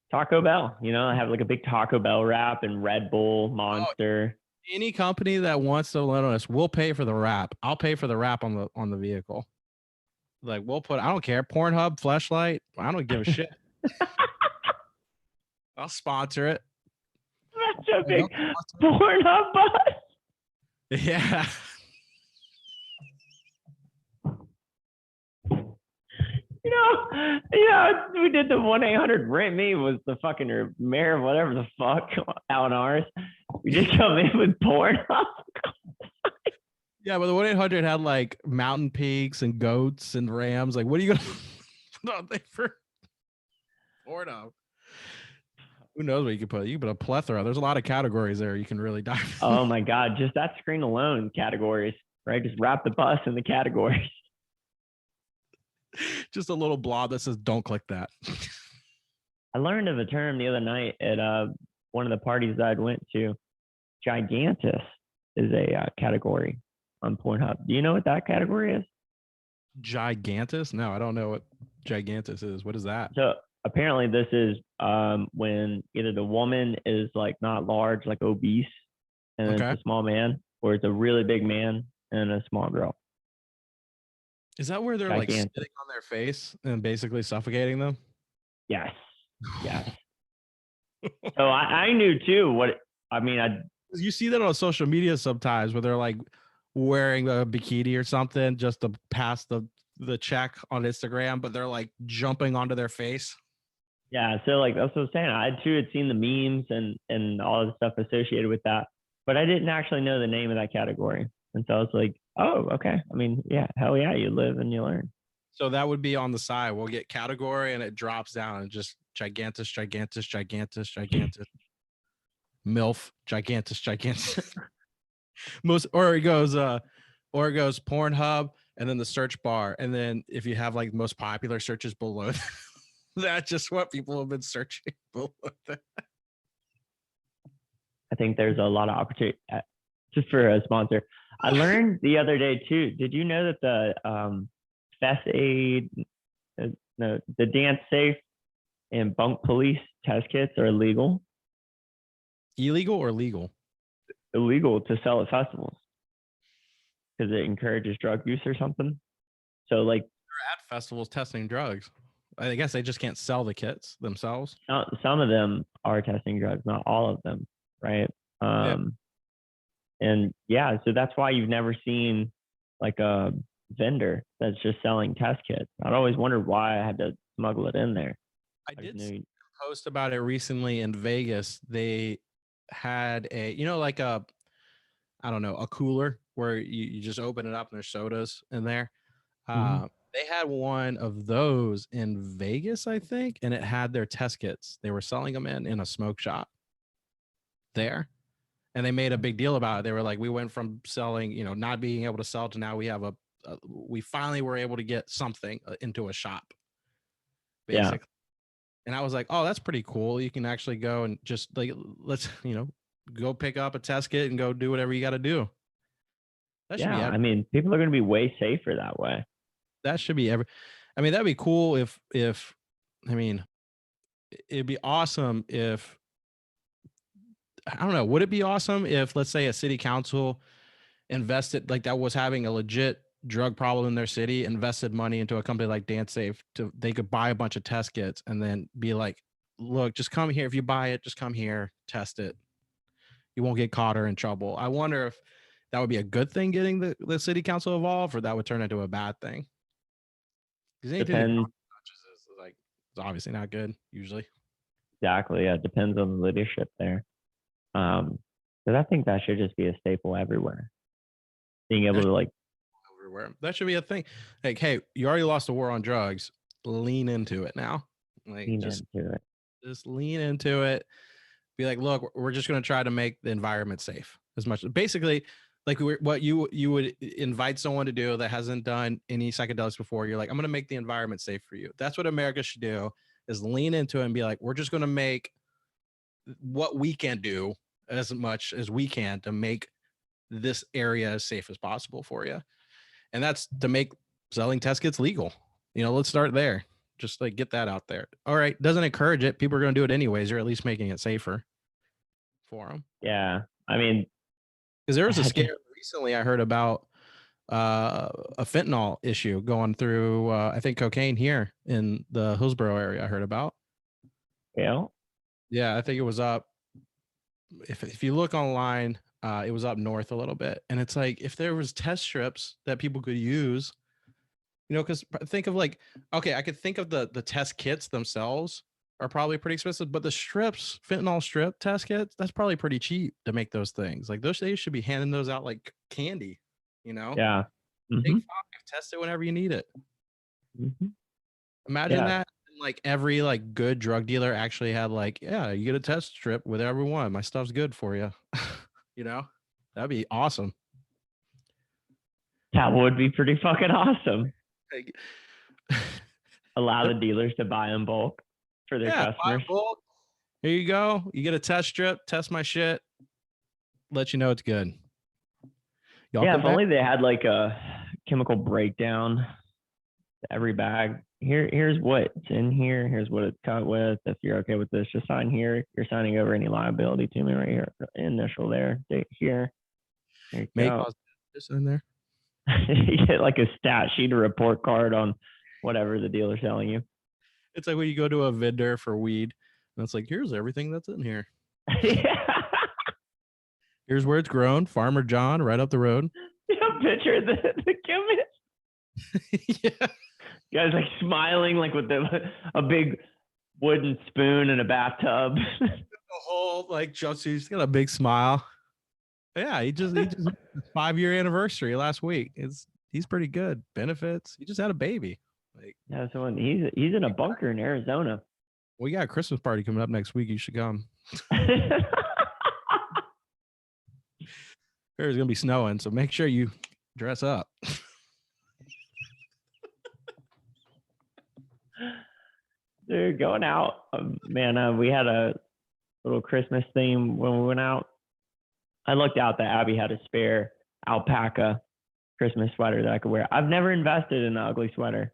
Taco Bell, have like a big Taco Bell wrap and Red Bull, Monster. Any company that wants to lend us, we'll pay for the wrap. I'll pay for the wrap on the vehicle. Like we'll put, I don't care, Pornhub, Fleshlight, I don't give a shit. I'll sponsor it. That's a big Pornhub bus. Yeah. We did the 1-800-RENT-ME was the fucking mayor of whatever the fuck out ours. We just come in with Pornhub. Yeah, but the 1-800 had like mountain peaks and goats and rams. Like, what are you gonna put on there for Pornhub? Who knows what you could put? You can put a plethora. There's a lot of categories there you can really dive. Oh my god, just that screen alone, categories, right? Just wrap the bus in the categories. Just a little blob that says "Don't click that." I learned of a term the other night at one of the parties that I went to. Gigantus is a category on Pornhub. Do you know what that category is? Gigantus? No, I don't know what Gigantus is. What is that? So apparently this is when either the woman is like not large, like obese, and it's a small man, or it's a really big man and a small girl. Is that where they're like sitting on their face and basically suffocating them? Yes. So I knew too. You see that on social media sometimes where they're like wearing a bikini or something just to pass the check on Instagram, but they're like jumping onto their face. Yeah, so like that's what I was saying. I too had seen the memes and all the stuff associated with that, but I didn't actually know the name of that category. And so I was like, oh, okay. I mean, yeah, hell yeah, you live and you learn. So that would be on the side. We'll get category and it drops down and just Gigantus. MILF, Gigantus. or it goes Pornhub and then the search bar. And then if you have like most popular searches below that's just what people have been searching below that. I think there's a lot of opportunity just for a sponsor. I learned the other day too. Did you know that the Fest Aid, the Dance Safe and Bunk Police test kits are illegal? Illegal or legal? Illegal to sell at festivals because it encourages drug use or something. So like they're at festivals testing drugs. I guess they just can't sell the kits themselves. Some of them are testing drugs, not all of them, right? And yeah, so that's why you've never seen like a vendor that's just selling test kits. I'd always wondered why I had to smuggle it in there. I did see a post about it recently in Vegas. They had a cooler where you just open it up and there's sodas in there. They had one of those in Vegas, I think, and it had their test kits. They were selling them in a smoke shop there. And they made a big deal about it. They were like, we went from selling, not being able to sell to now we have we finally were able to get something into a shop. Basically. Yeah. And I was like, oh, that's pretty cool. You can actually go and just like, let's, go pick up a test kit and go do whatever you got to do. I mean, people are going to be way safer that way. That should be that'd be cool if it'd be awesome if, I don't know. Would it be awesome if, let's say, a city council invested, like that was having a legit drug problem in their city, invested money into a company like DanceSafe they could buy a bunch of test kits and then be like, look, just come here. If you buy it, just come here, test it. You won't get caught or in trouble. I wonder if that would be a good thing getting the city council involved, or that would turn into a bad thing. Because anything it's obviously not good usually. Exactly. Yeah, it depends on the leadership there. Because I think that should just be a staple everywhere. Being able to like everywhere. That should be a thing. Like, hey, you already lost a war on drugs. Lean into it now. Like, lean into it. Just lean into it. Be like, look, we're just going to try to make the environment safe as much. Basically, like what you would invite someone to do that hasn't done any psychedelics before. You're like, I'm going to make the environment safe for you. That's what America should do, is lean into it and be like, we're just going to make what we can do as much as we can to make this area as safe as possible for you. And that's to make selling test kits legal. Let's start there. Just like get that out there. All right. Doesn't encourage it. People are going to do it anyways. You're at least making it safer for them. Yeah. I mean, because there was a scare recently I heard about a fentanyl issue going through, I think cocaine here in the Hillsborough area I heard about. Yeah. Yeah. I think it was up. If you look online, it was up north a little bit. And it's like, if there was test strips that people could use, because think of like, okay, I could think of the test kits themselves are probably pretty expensive, but the strips, fentanyl strip test kits, that's probably pretty cheap to make those things. Like they should be handing those out like candy, Yeah. Take 5, test it whenever you need it. Imagine that. Like every like good drug dealer actually had like, yeah, you get a test strip with everyone. My stuff's good for you. That'd be awesome. That would be pretty fucking awesome. Allow the dealers to buy in bulk for their customers. Here you go. You get a test strip, test my shit, let you know it's good. If only they had like a chemical breakdown to every bag. Here's what's in here. Here's what it's cut with. If you're okay with this, just sign here. You're signing over any liability to me right here. Initial there, date here. There you go. Just in there. You get like a stat sheet or report card on whatever the dealer's selling you. It's like when you go to a vendor for weed, and it's like, here's everything that's in here. Here's where it's grown. Farmer John, right up the road. Picture the chemist. Yeah. Guys like smiling, like with a big wooden spoon in a bathtub. The whole like jumpsuit. He's got a big smile. Yeah, he just 5-year anniversary last week. He's pretty good. Benefits. He just had a baby. Like, yeah, so he's in a bunker in Arizona. We got a Christmas party coming up next week. You should come. There's gonna be snowing, so make sure you dress up. Dude, going out, man. We had a little Christmas theme when we went out. I looked out that Abby had a spare alpaca Christmas sweater that I could wear. I've never invested in an ugly sweater.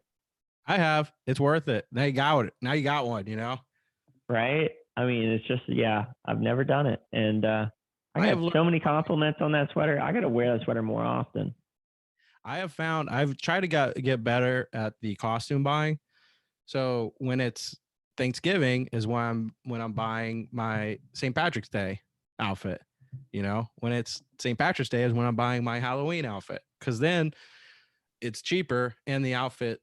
I have. It's worth it. Now you got it. Now you got one, Right? I mean, it's just, I've never done it. And I have so many compliments on that sweater. I got to wear that sweater more often. I've tried to get better at the costume buying. So when it's Thanksgiving is when I'm buying my St. Patrick's Day outfit. When it's St. Patrick's Day is when I'm buying my Halloween outfit, because then it's cheaper and the outfit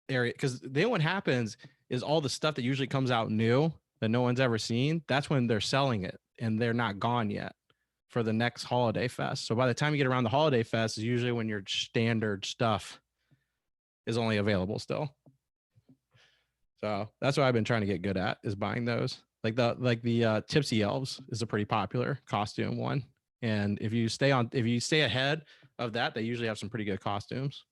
area. Because then what happens is all the stuff that usually comes out new that no one's ever seen, that's when they're selling it and they're not gone yet for the next holiday fest. So by the time you get around the holiday fest is usually when your standard stuff is only available still. So that's what I've been trying to get good at, is buying those. Like the Tipsy Elves is a pretty popular costume one. And if you stay ahead of that, they usually have some pretty good costumes.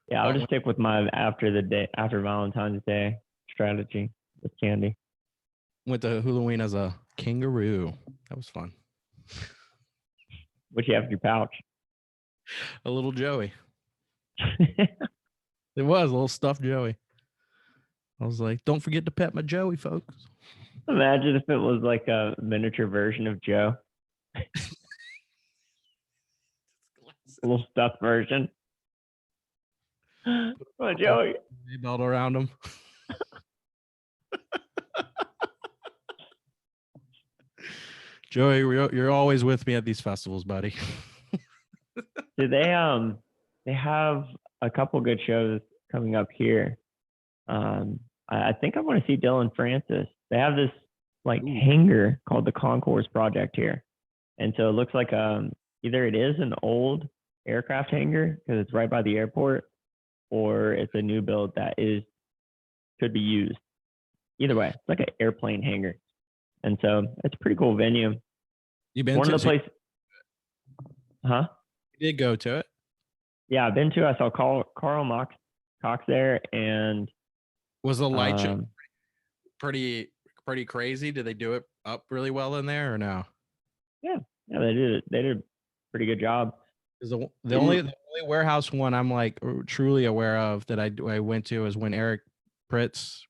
Yeah, I'll just stick with my after Valentine's Day strategy with candy. Went to Halloween as a kangaroo. That was fun. What you have in your pouch? A little Joey. It was a little stuffed Joey. I was like, don't forget to pet my Joey, folks. Imagine if it was like a miniature version of Joe. A little stuffed version. Oh, Joey. A belt around him. Joey, you're always with me at these festivals, buddy. Do they have a couple good shows coming up here. I think I want to see Dylon Francis. They have this like hangar called the Concourse Project here. And so it looks like either it is an old aircraft hangar because it's right by the airport, or it's a new build that could be used. Either way, it's like an airplane hangar. And so it's a pretty cool venue. You been One to of the places, huh? You did go to it? Yeah, I've been to. I saw Carl Cox there, and was the light show pretty crazy? Did they do it up really well in there or no? Yeah, they did. They did a pretty good job. The only warehouse one I'm like truly aware of that I went to is when Eric Priz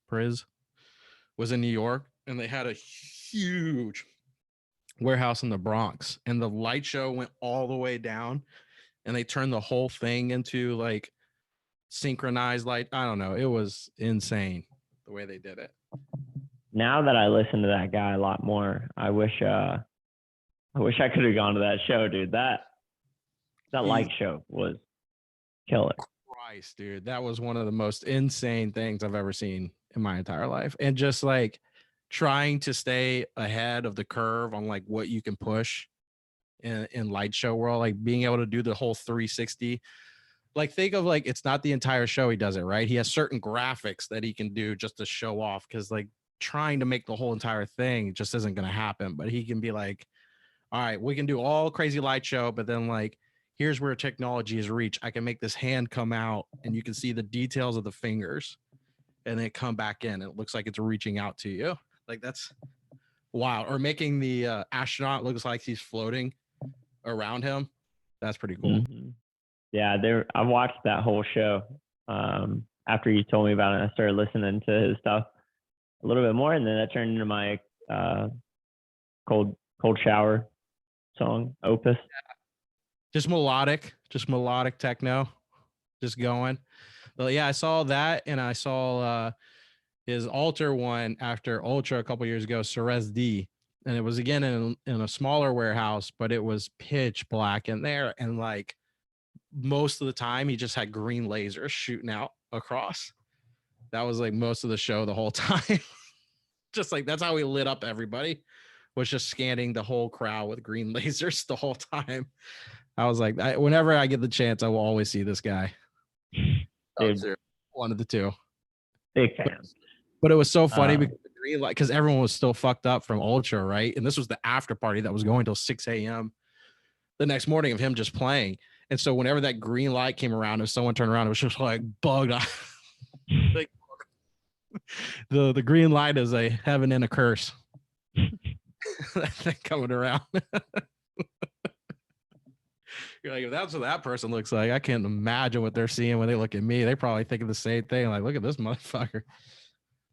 was in New York, and they had a huge warehouse in the Bronx, and the light show went all the way down, and they turned the whole thing into like synchronized light. I don't know. It was insane the way they did it. Now that I listen to that guy a lot more, I wish I could have gone to that show, dude. That light show was killer. Christ, dude. That was one of the most insane things I've ever seen in my entire life. And just like trying to stay ahead of the curve on like what you can push in light show world, like being able to do the whole 360. Like think of like, it's not the entire show he does it, right? He has certain graphics that he can do just to show off, because like trying to make the whole entire thing just isn't going to happen. But he can be like, all right, we can do all crazy light show, but then like, here's where technology is reached. I can make this hand come out and you can see the details of the fingers and then come back in. It looks like it's reaching out to you. Like that's wow. Or making the astronaut looks like he's floating around him. That's pretty cool. Mm-hmm. Yeah, I watched that whole show. After you told me about it, I started listening to his stuff a little bit more, and then that turned into my cold shower song opus. Just melodic techno, just going. But yeah, I saw that, and I saw his Alter one after Ultra a couple years ago, Ceres D, and it was again in a smaller warehouse, but it was pitch black in there, and like most of the time he just had green lasers shooting out across. That was like most of the show the whole time. Just like that's how he lit up everybody, was just scanning the whole crowd with green lasers the whole time. I was like, whenever I get the chance, I will always see this guy. Dude, one of the two. Big fan. But it was so funny because the green light, because everyone was still fucked up from Ultra, right? And this was the after party that was going till 6 a.m. the next morning of him just playing. And so whenever that green light came around, if someone turned around, it was just like bugged. Like, the green light is a heaven and a curse. That thing coming around. You're like, if that's what that person looks like, I can't imagine what they're seeing when they look at me. They probably think of the same thing. Like, look at this motherfucker.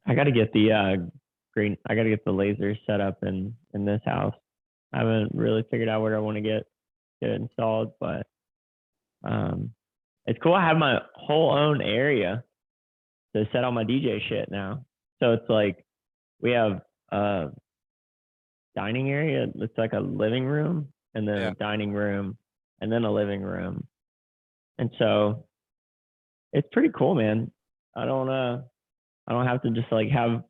I got to get the I got to get the lasers set up in this house. I haven't really figured out where I want to get it installed, but it's cool. I have my whole own area to set all my DJ shit now. So it's like we have a dining area. It's like a living room, and then a dining room, and then a living room. And so it's pretty cool, man. I don't have to just like have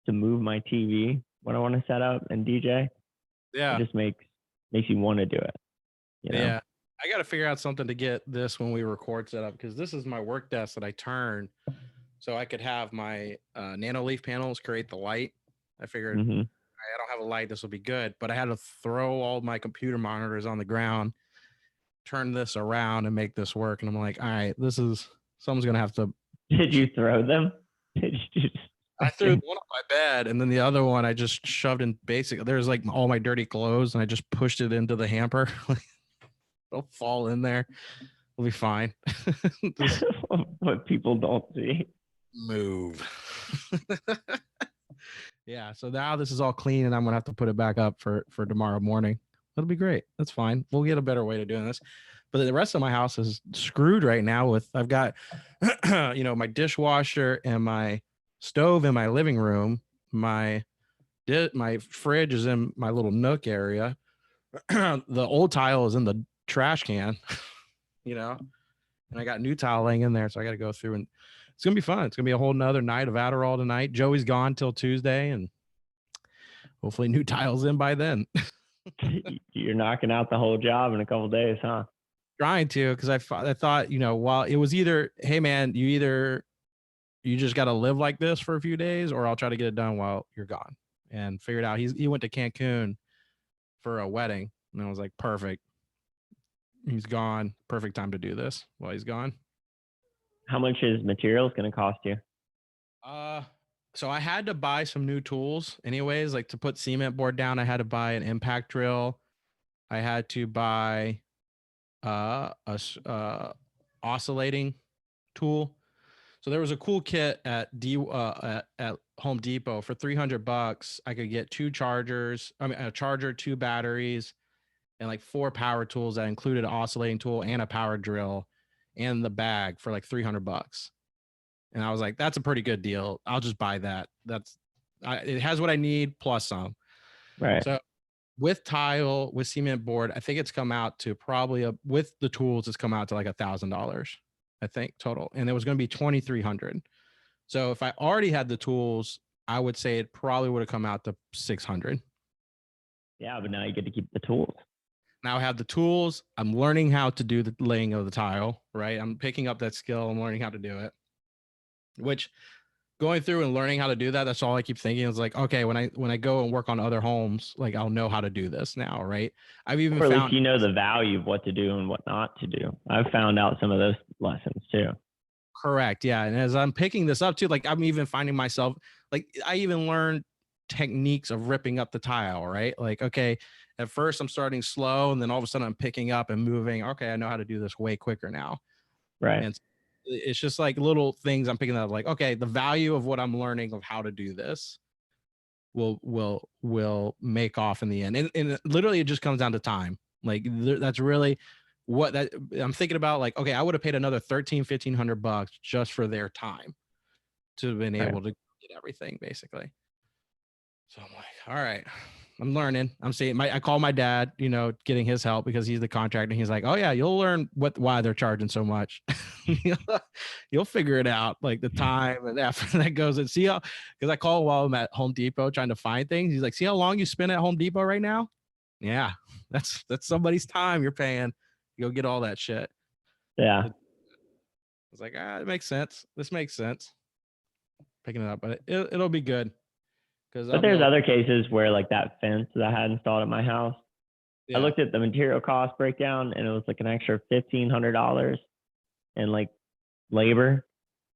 to move my TV when I want to set up and DJ. Yeah. It just makes you want to do it. You know? Yeah. I got to figure out something to get this when we record set up, because this is my work desk that I turn so I could have my nano leaf panels create the light. I figured I don't have a light. This will be good. But I had to throw all my computer monitors on the ground, turn this around and make this work. And I'm like, all right, someone's going to have to. Did you throw them? I threw one on my bed, and then the other one I just shoved in there's like all my dirty clothes, and I just pushed it into the hamper. It'll fall in there. We'll be fine. What people don't see. Move. Yeah, so now this is all clean, and I'm going to have to put it back up for tomorrow morning. That'll be great. That's fine. We'll get a better way of doing this. But the rest of my house is screwed right now I've got, my dishwasher and my stove in my living room. My fridge is in my little nook area. The old tile is in the trash can, and I got new tile laying in there. So I got to go through, and it's going to be fun. It's going to be a whole nother night of Adderall tonight. Joey's gone till Tuesday, and hopefully new tiles in by then. You're knocking out the whole job in a couple days, huh? Trying to, because I thought, while it was either, hey man, you just got to live like this for a few days, or I'll try to get it done while you're gone. And figured out he went to Cancun for a wedding, and I was like, perfect. He's gone. Perfect time to do this while he's gone. How much is materials going to cost you? So I had to buy some new tools anyways, like to put cement board down. I had to buy an impact drill. I had to buy a oscillating tool. So there was a cool kit at Home Depot for $300. I could get 2 chargers, a charger, 2 batteries, and like 4 power tools that included an oscillating tool and a power drill and the bag for like $300. And I was like, that's a pretty good deal. I'll just buy that. It has what I need plus some. Right. So with tile, with cement board, I think it's come out to probably with the tools, it's come out to like $1,000, I think total. And it was going to be 2,300. So if I already had the tools, I would say it probably would have come out to 600. Yeah, but now you get to keep the tools. Now I have the tools. I'm learning how to do the laying of the tile, right? I'm picking up that skill. I'm learning how to do it, which going through and learning how to do that, that's all I keep thinking is like, okay, when I go and work on other homes, like I'll know how to do this now, right? I've even or at least you know the value of what to do and what not to do. I've found out some of those lessons too. Correct. Yeah. And as I'm picking this up too, like I'm even finding myself, like I even learned techniques of ripping up the tile, right? Like, okay, at first I'm starting slow and then all of a sudden I'm picking up and moving. Okay, I know how to do this way quicker now. Right. And it's just like little things I'm picking up, like, okay, the value of what I'm learning of how to do this will make off in the end. And literally it just comes down to time. Like that's really what that I'm thinking about. Like, okay, I would have paid another $1,500 just for their time to have been able to get everything basically. So I'm like, all right, I'm learning. I'm seeing I call my dad, getting his help because he's the contractor. He's like, oh yeah, you'll learn why they're charging so much. You'll figure it out, like the time and after that goes and see how, because I call while I'm at Home Depot trying to find things. He's like, see how long you spend at Home Depot right now? Yeah, that's somebody's time you're paying. You'll get all that shit. Yeah. I was like, it makes sense. This makes sense. Picking it up, but it'll be good. But there's other cases where like that fence that I had installed at my house, I looked at the material cost breakdown and it was like an extra $1,500 in like labor.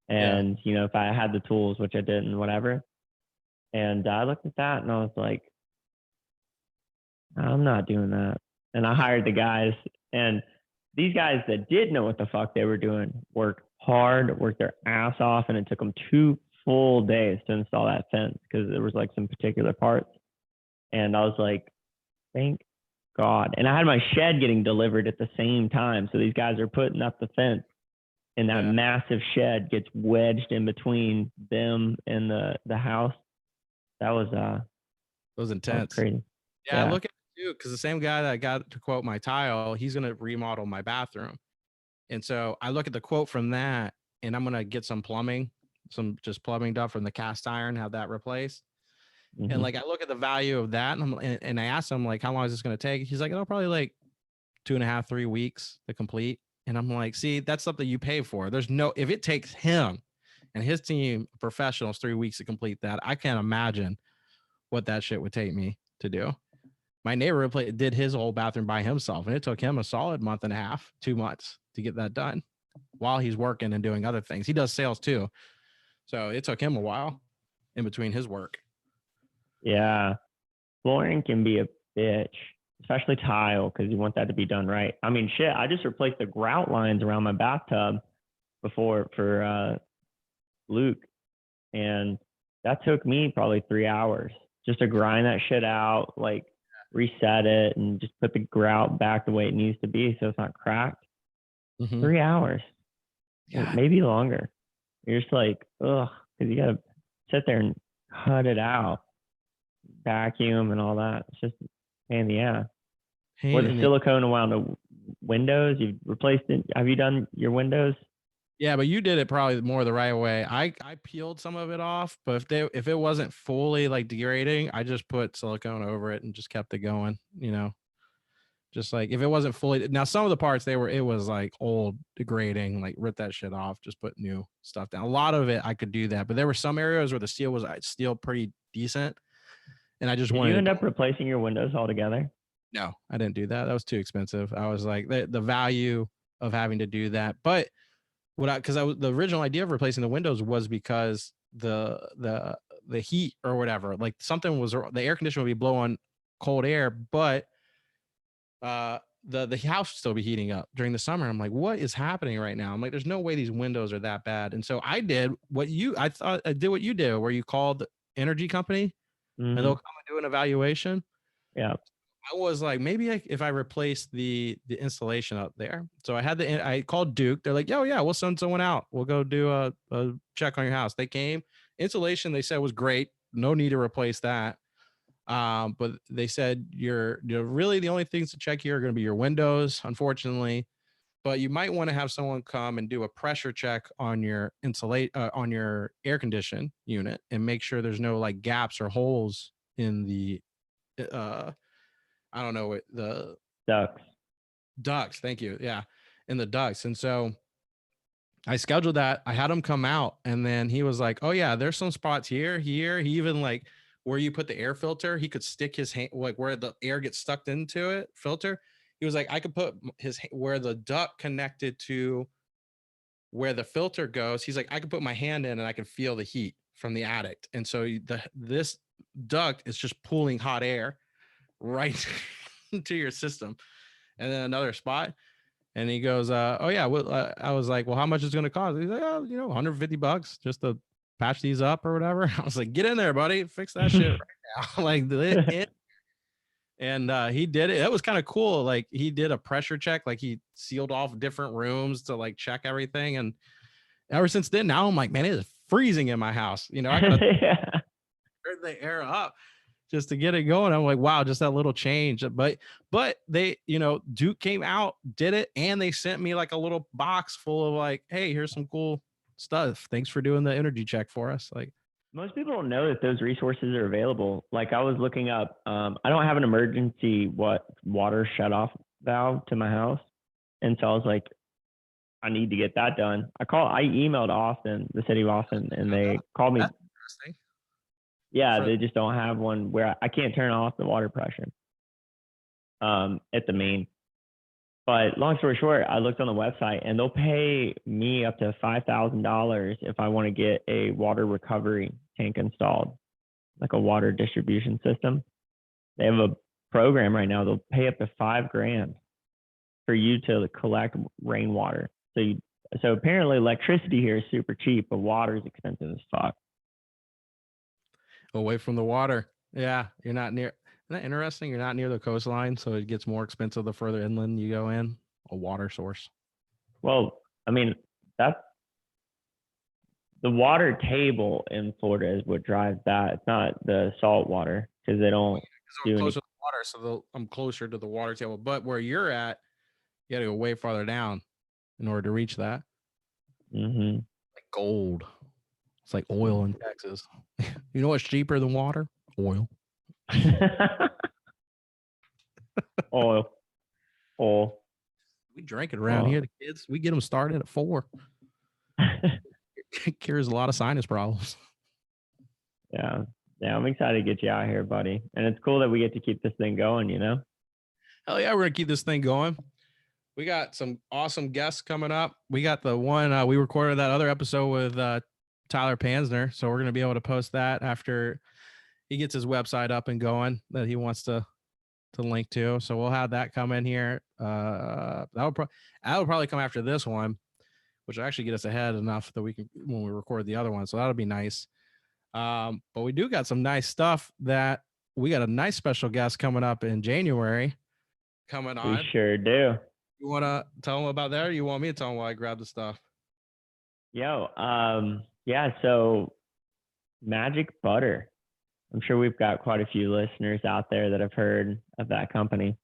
And, if I had the tools, which I didn't, whatever. And I looked at that and I was like, I'm not doing that. And I hired the guys, and these guys that did know what the fuck they were doing worked hard, worked their ass off. And it took them 2 full days to install that fence because there was like some particular parts. And I was like, thank God. And I had my shed getting delivered at the same time. So these guys are putting up the fence and that massive shed gets wedged in between them and the house. That was intense. That was crazy. Yeah, I look at it too, because the same guy that I got to quote my tile, he's gonna remodel my bathroom. And so I look at the quote from that and I'm gonna get some plumbing stuff from the cast iron, have that replaced. Mm-hmm. And like I look at the value of that and I asked him like, how long is this gonna take? He's like, it'll probably like 2.5, 3 weeks to complete. And I'm like, see, that's something you pay for. If it takes him and his team professionals 3 weeks to complete that, I can't imagine what that shit would take me to do. My neighbor did his whole bathroom by himself, and it took him a solid 1.5, 2 months to get that done while he's working and doing other things. He does sales too. So it took him a while in between his work. Yeah. Flooring can be a bitch, especially tile, because you want that to be done right. I mean, shit, I just replaced the grout lines around my bathtub before for Luke, and that took me probably 3 hours just to grind that shit out, like reset it and just put the grout back the way it needs to be so it's not cracked. 3 hours. Yeah. Maybe longer. You're just like, ugh, because you got to sit there and cut it out, vacuum and all that. It's just pain in the ass. Or the silicone around the windows. You've replaced it. Have you done your windows? Yeah, but you did it probably more the right way. I peeled some of it off, but if it wasn't fully like degrading, I just put silicone over it and just kept it going, Just like if it wasn't fully, now some of the parts it was like old degrading, like rip that shit off, just put new stuff down. A lot of it I could do that, but there were some areas where the steel was still pretty decent, and I just Did you wanted end to. up replacing your windows altogether? No, I didn't do that. That was too expensive. I was like the value of having to do that, but because I was the original idea of replacing the windows was because the heat or whatever, like something was the air conditioner would be blowing cold air, but the house would still be heating up during the summer. I'm like, what is happening right now? I'm like, there's no way these windows are that bad. And so I did what you did, where you called the energy company and they'll come and do an evaluation. Yeah. I was like, maybe if I replace the installation up there. So I called Duke. They're like, oh yeah, we'll send someone out. We'll go do a check on your house. They came. Installation, they said, was great. No need to replace that. But they said you're really the only things to check here are going to be your windows, unfortunately. But you might want to have someone come and do a pressure check on your on your air condition unit and make sure there's no like gaps or holes in the I don't know what the ducts. Thank you. Yeah. In the ducts. And so I scheduled that. I had him come out and then he was like, oh yeah, there's some spots here. He even like where you put the air filter, he could stick his hand, like where the air gets stuck into it filter. He was like, I could put where the duct connected to where the filter goes. He's like, I could put my hand in and I can feel the heat from the attic. And so this duct is just pulling hot air right into your system. And then another spot. And he goes, oh yeah. Well, I was like, well, how much is it going to cost? He's like, oh, $150 just to patch these up or whatever. I was like, get in there, buddy. Fix that shit right now. Like, and he did it. That was kind of cool. Like he did a pressure check. Like he sealed off different rooms to like check everything. And ever since then, now I'm like, man, it is freezing in my house. I gotta turn the air up just to get it going. I'm like, wow, just that little change. But they, Duke came out, did it, and they sent me like a little box full of like, hey, here's some cool stuff. Thanks for doing the energy check for us. Like, most people don't know that those resources are available. Like I was looking up, I don't have an emergency water shut off valve to my house. And so I was like, I need to get that done. I emailed Austin, the city of Austin, and they called me. That's interesting. Yeah, they just don't have one where I can't turn off the water pressure at the main. But long story short, I looked on the website and they'll pay me up to $5,000 if I want to get a water recovery tank installed, like a water distribution system. They have a program right now. They'll pay up to $5,000 for you to collect rainwater. So apparently electricity here is super cheap, but water is expensive as fuck. Away from the water. Yeah, you're not near. Isn't that interesting? You're not near the coastline, so it gets more expensive the further inland you go in. A water source. Well, I mean, that's the water table in Florida is what drives that. It's not the salt water because they don't do closer to the water, so I'm closer to the water table. But where you're at, you got to go way farther down in order to reach that. Mm-hmm. Like gold. It's like oil in Texas. You know what's cheaper than water? Oil. Oil. We drink it around here. The kids, we get them started at 4. It cures a lot of sinus problems. Yeah, I'm excited to get you out here, buddy. And it's cool that we get to keep this thing going, Hell yeah, we're gonna keep this thing going. We got some awesome guests coming up. We got the one we recorded that other episode with Tyler Pansner, so we're gonna be able to post that after he gets his website up and going that he wants to link to. So we'll have that come in here. That will probably come after this one, which will actually get us ahead enough that we can when we record the other one. So that'll be nice. But we do got some nice stuff that we got a nice special guest coming up in January coming on. We sure do. You want to tell them about that, or you want me to tell them while I grab the stuff? Yeah. So Magic Butter. I'm sure we've got quite a few listeners out there that have heard of that company.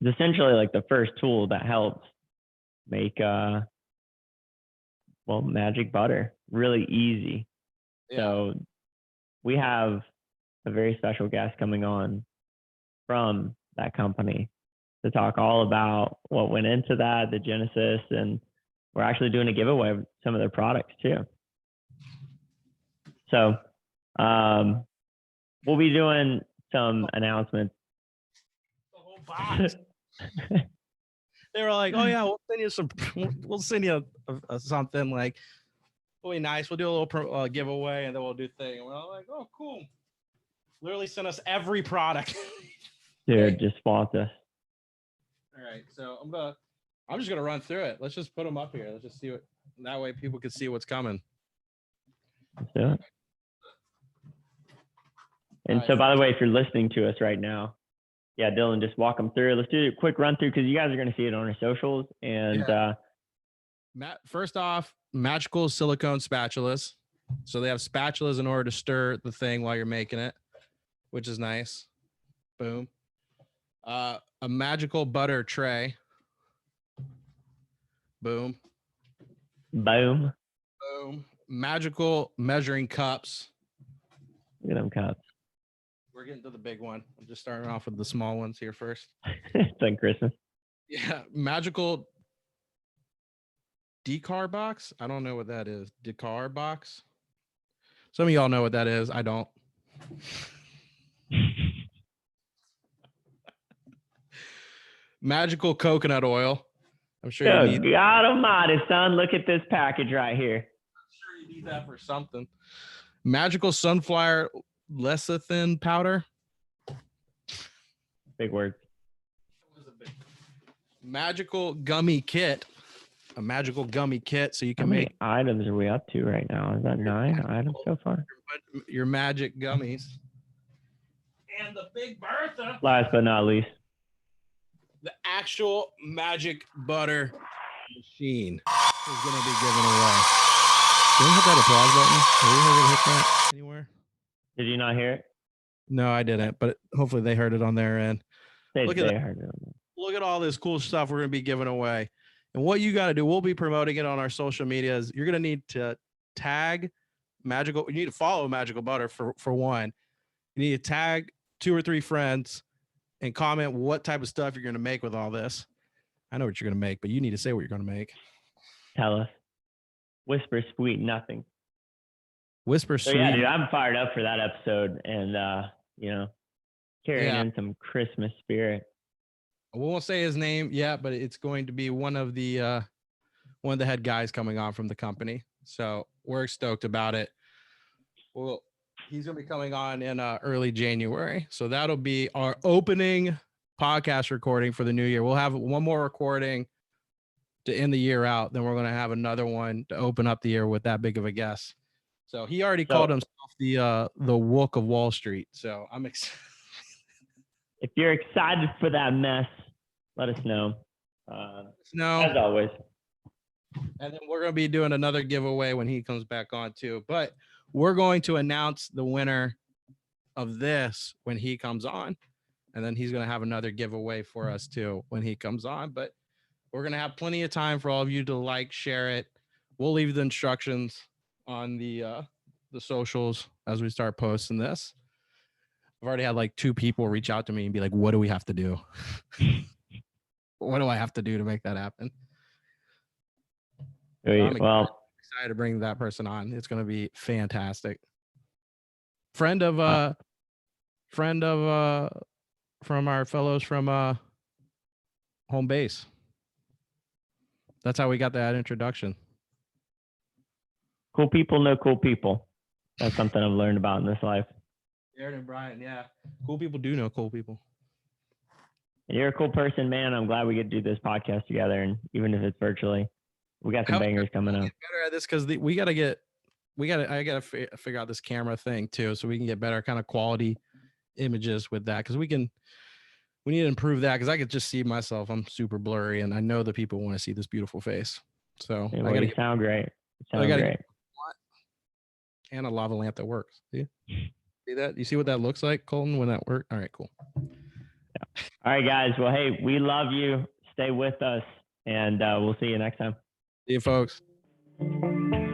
It's essentially like the first tool that helps make magic butter. Really easy. Yeah. So we have a very special guest coming on from that company to talk all about what went into that, the genesis, and we're actually doing a giveaway of some of their products too. So we'll be doing some announcements. The whole box. They were like, "Oh yeah, we'll send you some. We'll send you a something like, it'll be nice. We'll do a little giveaway, and then we'll do thing." And we're all like, "Oh, cool." Literally sent us every product. Dude, just sponsor us. All right, so I'm just gonna run through it. Let's just put them up here. Let's just see what. That way, people can see what's coming. Let's do it. And so, by the way, if you're listening to us right now, yeah, Dylon, just walk them through. Let's do a quick run through because you guys are going to see it on our socials. And first off, magical silicone spatulas. So they have spatulas in order to stir the thing while you're making it, which is nice. Boom. A magical butter tray. Boom. Boom. Boom. Magical measuring cups. Look at them cups. We're getting to the big one. I'm just starting off with the small ones here first. It's like Christmas. Yeah. Magical decar box. I don't know what that is. Decar box. Some of y'all know what that is. I don't. Magical coconut oil. I'm sure you need. God almighty, son. Look at this package right here. I'm sure you need that for something. Magical sunflower lecithin powder. Big word. Magical gummy kit. A magical gummy kit so you can make. How many items are we up to right now? Is that 9 items so far? Your magic gummies. And the Big Bertha. Last but not least. The actual magic butter machine is going to be given away. Can we hit that applause button? Are we going to hit that anywhere? Did you not hear it? No, I didn't, but hopefully they heard it on their end. Look at all this cool stuff we're going to be giving away. And what you got to do, we'll be promoting it on our social medias. You're going to need to tag Magical. You need to follow Magical Butter for one. You need to tag 2 or 3 friends and comment what type of stuff you're going to make with all this. I know what you're going to make, but you need to say what you're going to make. Tell us. Whisper sweet nothing. Whisper sweet. Yeah, dude, I'm fired up for that episode and, carrying in some Christmas spirit. We won't say his name yet, but it's going to be one of the head guys coming on from the company. So we're stoked about it. Well, he's going to be coming on in early January. So that'll be our opening podcast recording for the new year. We'll have one more recording to end the year out. Then we're going to have another one to open up the year with that big of a guest. So he already called himself the Wook of Wall Street. So I'm excited. If you're excited for that mess, let us know. As always. And then we're going to be doing another giveaway when he comes back on too. But we're going to announce the winner of this when he comes on. And then he's going to have another giveaway for us too when he comes on. But we're going to have plenty of time for all of you to like, share it. We'll leave the instructions on the socials as we start posting this. I've already had like 2 people reach out to me and be like, what do we have to do? What do I have to do to make that happen? I'm excited to bring that person on. It's going to be fantastic. Friend of from our fellows from home base. That's how we got that introduction. Cool people know cool people. That's something I've learned about in this life. Aaron and Brian, yeah. Cool people do know cool people. You're a cool person, man. I'm glad we get to do this podcast together, and even if it's virtually, we got some bangers coming up. Better at this because I gotta figure out this camera thing too, so we can get better kind of quality images with that. Because we need to improve that because I could just see myself. I'm super blurry, and I know the people want to see this beautiful face. So I gotta sound great. Great. And a lava lamp that works. See that? You see what that looks like, Colton, when that works? All right, cool. Yeah. All right, guys. Well, hey, we love you. Stay with us, and we'll see you next time. See you, folks. Bye.